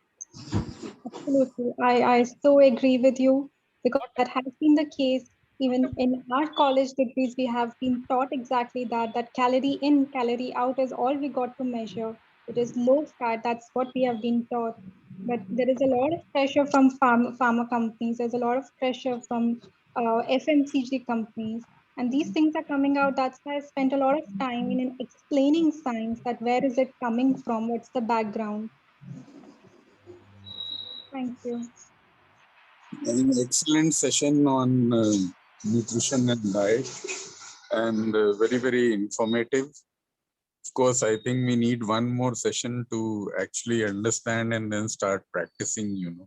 Absolutely. I so agree with you because that has been the case. Even in our college degrees, we have been taught exactly that calorie in, calorie out is all we got to measure. It is low fat. That's what we have been taught. But there is a lot of pressure from pharma companies. There's a lot of pressure from FMCG companies. And these things are coming out. That's why I spent a lot of time in explaining science, that where is it coming from? What's the background? Thank you. An excellent session on nutrition and diet, and very, very informative. Of course, I think we need one more session to actually understand and then start practicing,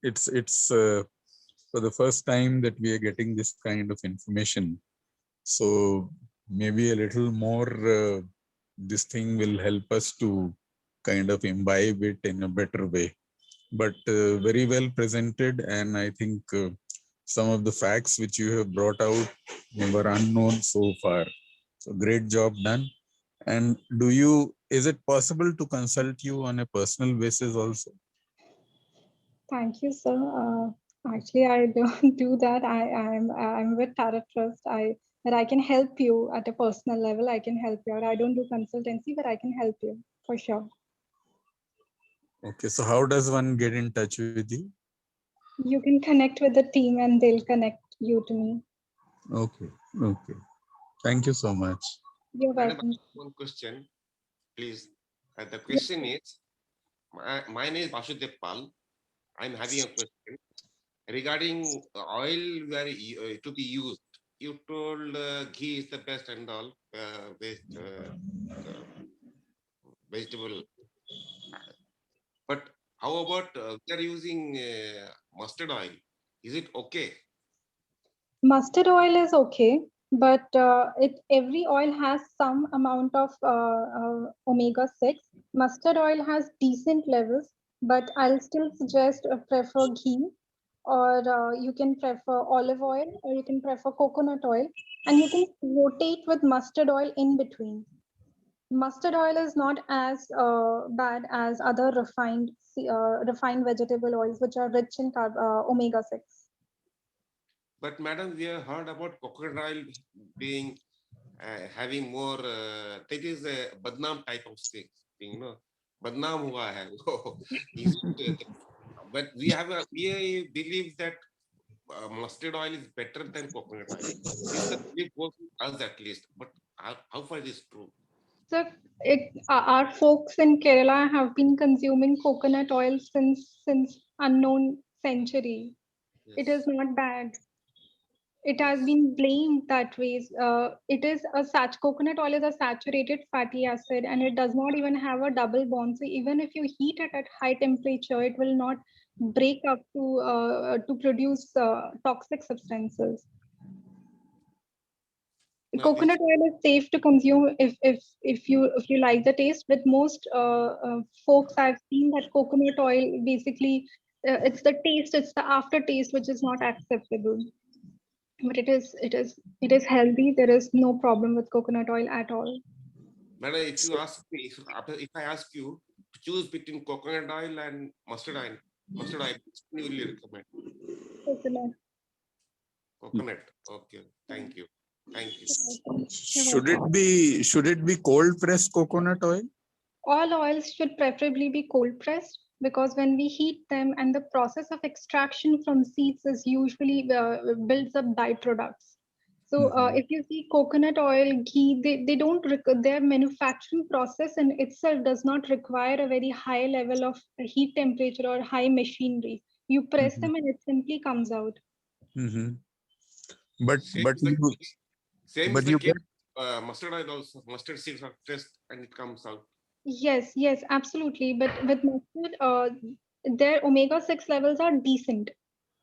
it's for the first time that we are getting this kind of information. So maybe a little more, this thing will help us to kind of imbibe it in a better way. But very well presented, and I think some of the facts which you have brought out were unknown so far. So great job done. And is it possible to consult you on a personal basis also? Thank you, sir. Actually, I don't do that. I'm with Tara Trust. That I can help you at a personal level. I can help you out. I don't do consultancy, but I can help you for sure. Okay, so how does one get in touch with you? You can connect with the team and they'll connect you to me. Okay, okay. Thank you so much. You're Madam, welcome. one question, please. The question is, my name is Vasudev Pal. I'm having a question regarding oil where to be used. You told ghee is the best and all vegetable. But how about we are using mustard oil? Is it okay? Mustard oil is okay, but every oil has some amount of omega-6. Mustard oil has decent levels, but I'll still suggest prefer ghee, or you can prefer olive oil, or you can prefer coconut oil, and you can rotate with mustard oil in between. Mustard oil is not as bad as other refined vegetable oils, which are rich in omega-6. But madam, we have heard about coconut oil being having more. That is a badnaam type of thing. Badnaam hua hai. But we believe that mustard oil is better than coconut oil. This is the belief goes with us at least. But how far is this true? So our folks in Kerala have been consuming coconut oil since unknown century. Yes. It is not bad. It has been blamed that way. Coconut oil is a saturated fatty acid, and it does not even have a double bond. So even if you heat it at high temperature, it will not break up to produce toxic substances. Coconut oil is safe to consume if you like the taste. With most folks, I've seen that coconut oil basically it's the taste, it's the aftertaste which is not acceptable. But it is healthy. There is no problem with coconut oil at all. Madam, if you ask me, if I ask you to choose between coconut oil and mustard oil, mustard oil, which will you recommend? Coconut. Coconut. Okay. Thank you. Thank you. Should it be cold pressed coconut oil? All oils should preferably be cold pressed, because when we heat them and the process of extraction from seeds is usually builds up byproducts. So if you see coconut oil, ghee, they don't, their manufacturing process in itself does not require a very high level of heat temperature or high machinery. You press them and it simply comes out. But Same but is the you case- same but is the you case. get Mustard oil also. Mustard seeds are pressed and it comes out. Yes, yes, absolutely. But with mustard, their omega-6 levels are decent.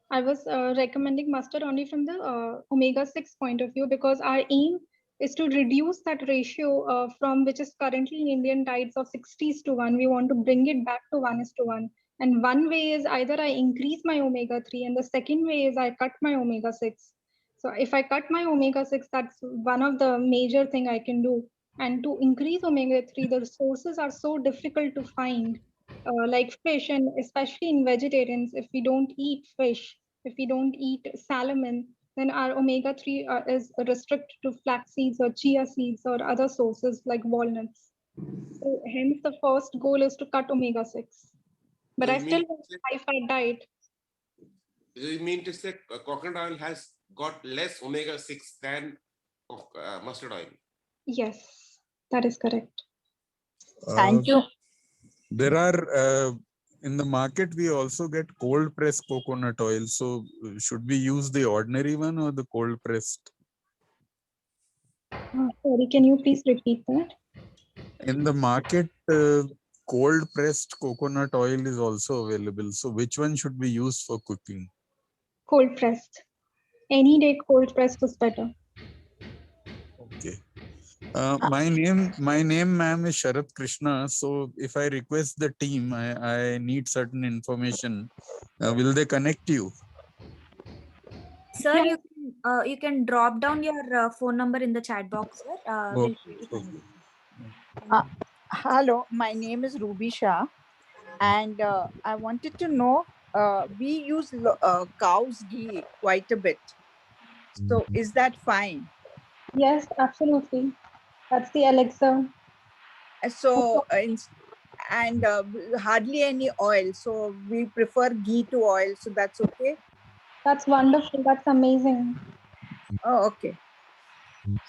I was recommending mustard only from the omega-6 point of view, because our aim is to reduce that ratio from which is currently in Indian diets of 60:1. We want to bring it back to 1:1. And one way is either I increase my omega-3, and the second way is I cut my omega-6. So if I cut my omega-6, that's one of the major thing I can do. And to increase omega-3, the sources are so difficult to find, like fish, and especially in vegetarians, if we don't eat fish, if we don't eat salmon, then our omega-3 is restricted to flax seeds or chia seeds or other sources like walnuts. So hence the first goal is to cut omega-6. But So I you still mean want a high-fat diet. you mean to say coconut oil has got less omega-6 than mustard oil? Yes, that is correct. Thank you. There are in the market we also get cold pressed coconut oil. So should we use the ordinary one or the cold pressed? Sorry, can you please repeat that? In the market, cold pressed coconut oil is also available. So which one should we use for cooking? Cold pressed. Any day cold pressed is better. Okay. My name, ma'am, is Sharat Krishna. So if I request the team, I need certain information. Will they connect you? Sir, Yeah. you can drop down your phone number in the chat box, sir. We'll Okay, try to okay. connect. Hello, my name is Ruby Shah, and I wanted to know, we use cow's ghee quite a bit. So is that fine? Yes, absolutely. That's the elixir. So, and hardly any oil. So we prefer ghee to oil. So that's okay. That's wonderful. That's amazing. Oh, okay.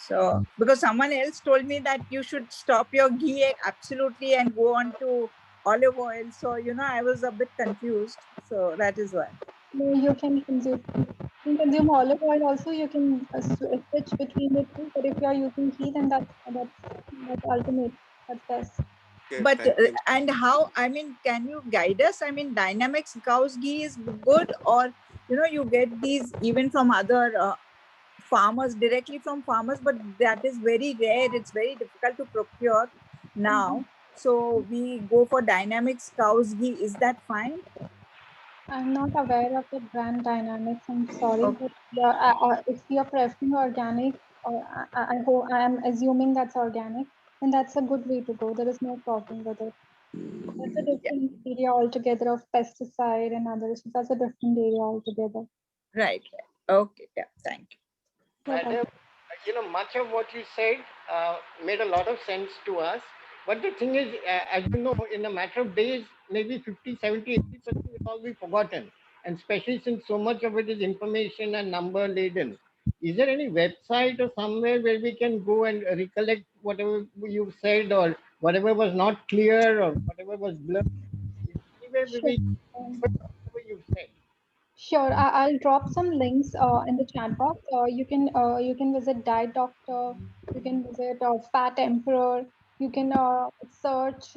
So because someone else told me that you should stop your ghee absolutely and go on to olive oil. So, I was a bit confused. So that is why. No, you can consume olive oil also. You can switch between the two. But if you are using ghee, then that's ultimate. That's best. Okay, But thank you. and how, can you guide us? Dynamics cow's ghee is good, or you get these even from other farmers, directly from farmers, but that is very rare. It's very difficult to procure now. So we go for Dynamics cow's ghee. Is that fine? I'm not aware of the brand Dynamics. I'm sorry, Okay. but if you're preferring organic, or I hope I am assuming that's organic, then that's a good way to go. There is no problem with it. That's a different area altogether of pesticide and others. That's a different area altogether. Right. Okay. Yeah. Thank you. Madam, much of what you said made a lot of sense to us. But the thing is, as you know, in a matter of days, maybe 50, 70, 80% will all be forgotten. And especially since so much of it is information and number laden. Is there any website or somewhere where we can go and recollect whatever you've said, or whatever was not clear, or whatever was blurred? Anywhere where we whatever you've said. Sure, I'll drop some links in the chat box. You can visit Diet Doctor. You can visit Fat Emperor. You can search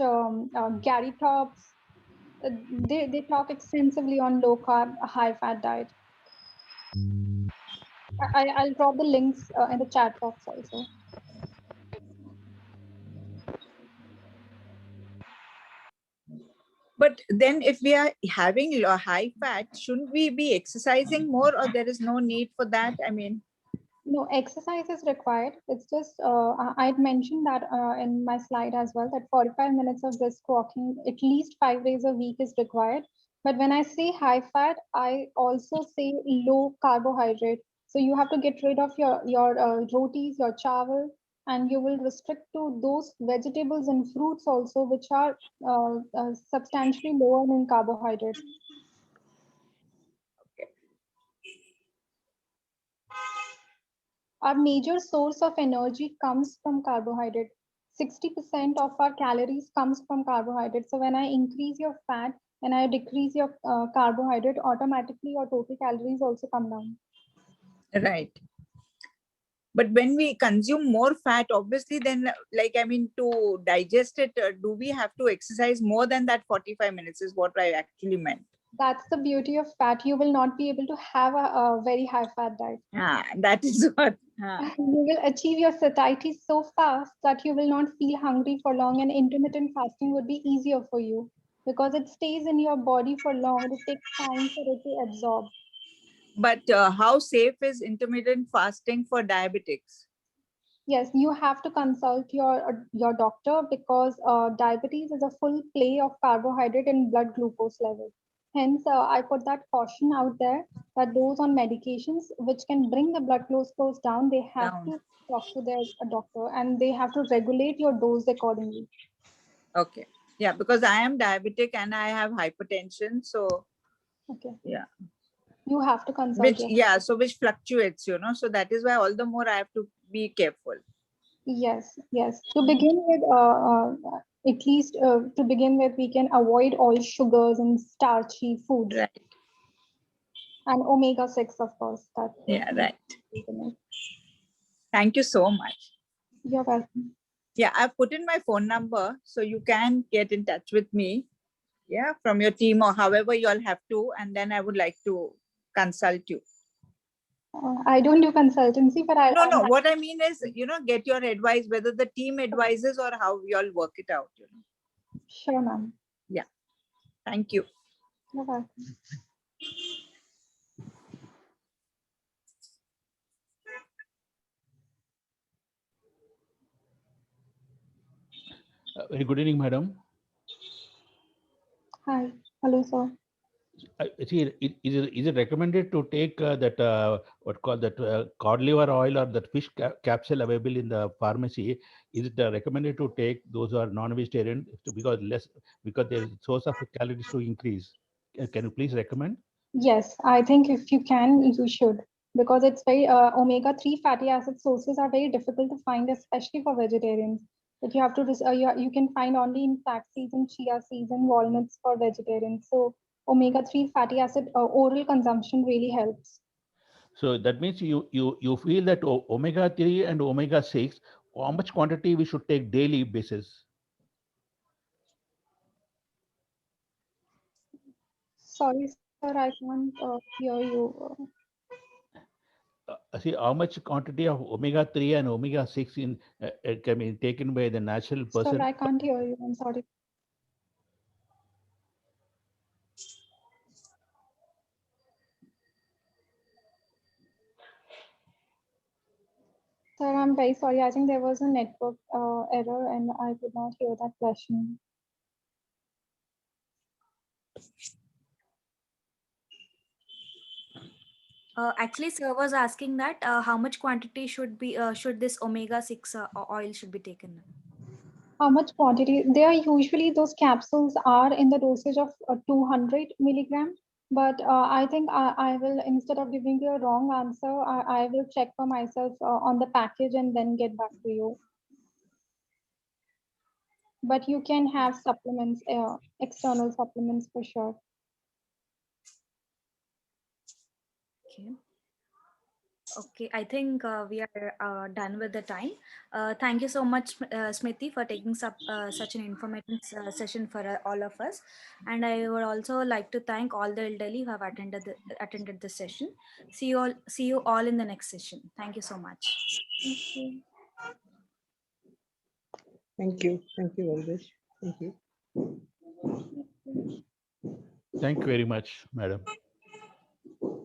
Gary Tops. They talk extensively on low carb, high fat diet. I'll drop the links in the chat box also. But then if we are having high fat, shouldn't we be exercising more, or there is no need for that? No, exercise is required. It's just, I'd mentioned that in my slide as well, that 45 minutes of brisk walking, at least 5 days a week is required. But when I say high fat, I also say low carbohydrate. So you have to get rid of your rotis, your chawal, and you will restrict to those vegetables and fruits also, which are substantially lower in carbohydrate. Our major source of energy comes from carbohydrate. 60% of our calories comes from carbohydrate. So when I increase your fat and I decrease your carbohydrate, automatically your total calories also come down. Right. But when we consume more fat, obviously, then, like, I mean, to digest it, do we have to exercise more than that 45 minutes is what I actually meant. That's the beauty of fat. You will not be able to have a very high fat diet. That is what. You will achieve your satiety so fast that you will not feel hungry for long, and intermittent fasting would be easier for you because it stays in your body for long. It takes time for it to absorb. But how safe is intermittent fasting for diabetics? Yes, you have to consult your doctor because diabetes is a full play of carbohydrate and blood glucose level. Hence, I put that caution out there that those on medications which can bring the blood glucose down, they have to talk to their doctor and they have to regulate your dose accordingly. Okay. Yeah, because I am diabetic and I have hypertension. So, okay. Yeah. You have to consult. Which, yeah, so which fluctuates, you know, so that is why all the more I have to be careful. Yes, yes. To begin with, at least to begin with, we can avoid all sugars and starchy foods. Right. And omega-6, of course. Yeah, right. Thank you so much. You're welcome. Yeah, I've put in my phone number, so you can get in touch with me. Yeah, from your team or however you all have to, and then I would like to consult you. I don't do consultancy, but No. What I mean is, you know, get your advice, whether the team advises or how you all work it out. You know. Sure, ma'am. Yeah. Thank you. You're welcome. Very good evening, madam. Hi. Hello, sir. See, is it recommended to take that what called that cod liver oil or that fish capsule available in the pharmacy? Is it recommended to take those who are non-vegetarian because their source of calories to increase? Can you please recommend? Yes, I think if you can, you should, because it's very omega-3 fatty acid sources are very difficult to find, especially for vegetarians. But you have to you can find only in flax seeds and chia seeds and walnuts for vegetarians. So omega-3 fatty acid oral consumption really helps. So that means you feel that omega-3 and omega-6, how much quantity we should take daily basis? Sorry, sir, I can't hear you. See how much quantity of omega-3 and omega-6 in can be taken by the natural person. Sir, I can't hear you. I'm sorry. Sir, I'm very sorry. I think there was a network error and I could not hear that question. Actually, sir was asking that how much quantity should this omega-6 oil should be taken? How much quantity? They are usually, those capsules are in the dosage of 200 milligram. But I think I will, instead of giving you a wrong answer, I will check for myself on the package and then get back to you. But you can have supplements, external supplements for sure. Okay. Okay, I think we are done with the time. Thank you so much, Smriti, for taking such an informative session for all of us. And I would also like to thank all the elderly who have attended the session. See you all in the next session. Thank you so much. Thank you. Thank you. Thank you, Alvesh. Thank you. Thank you very much, madam.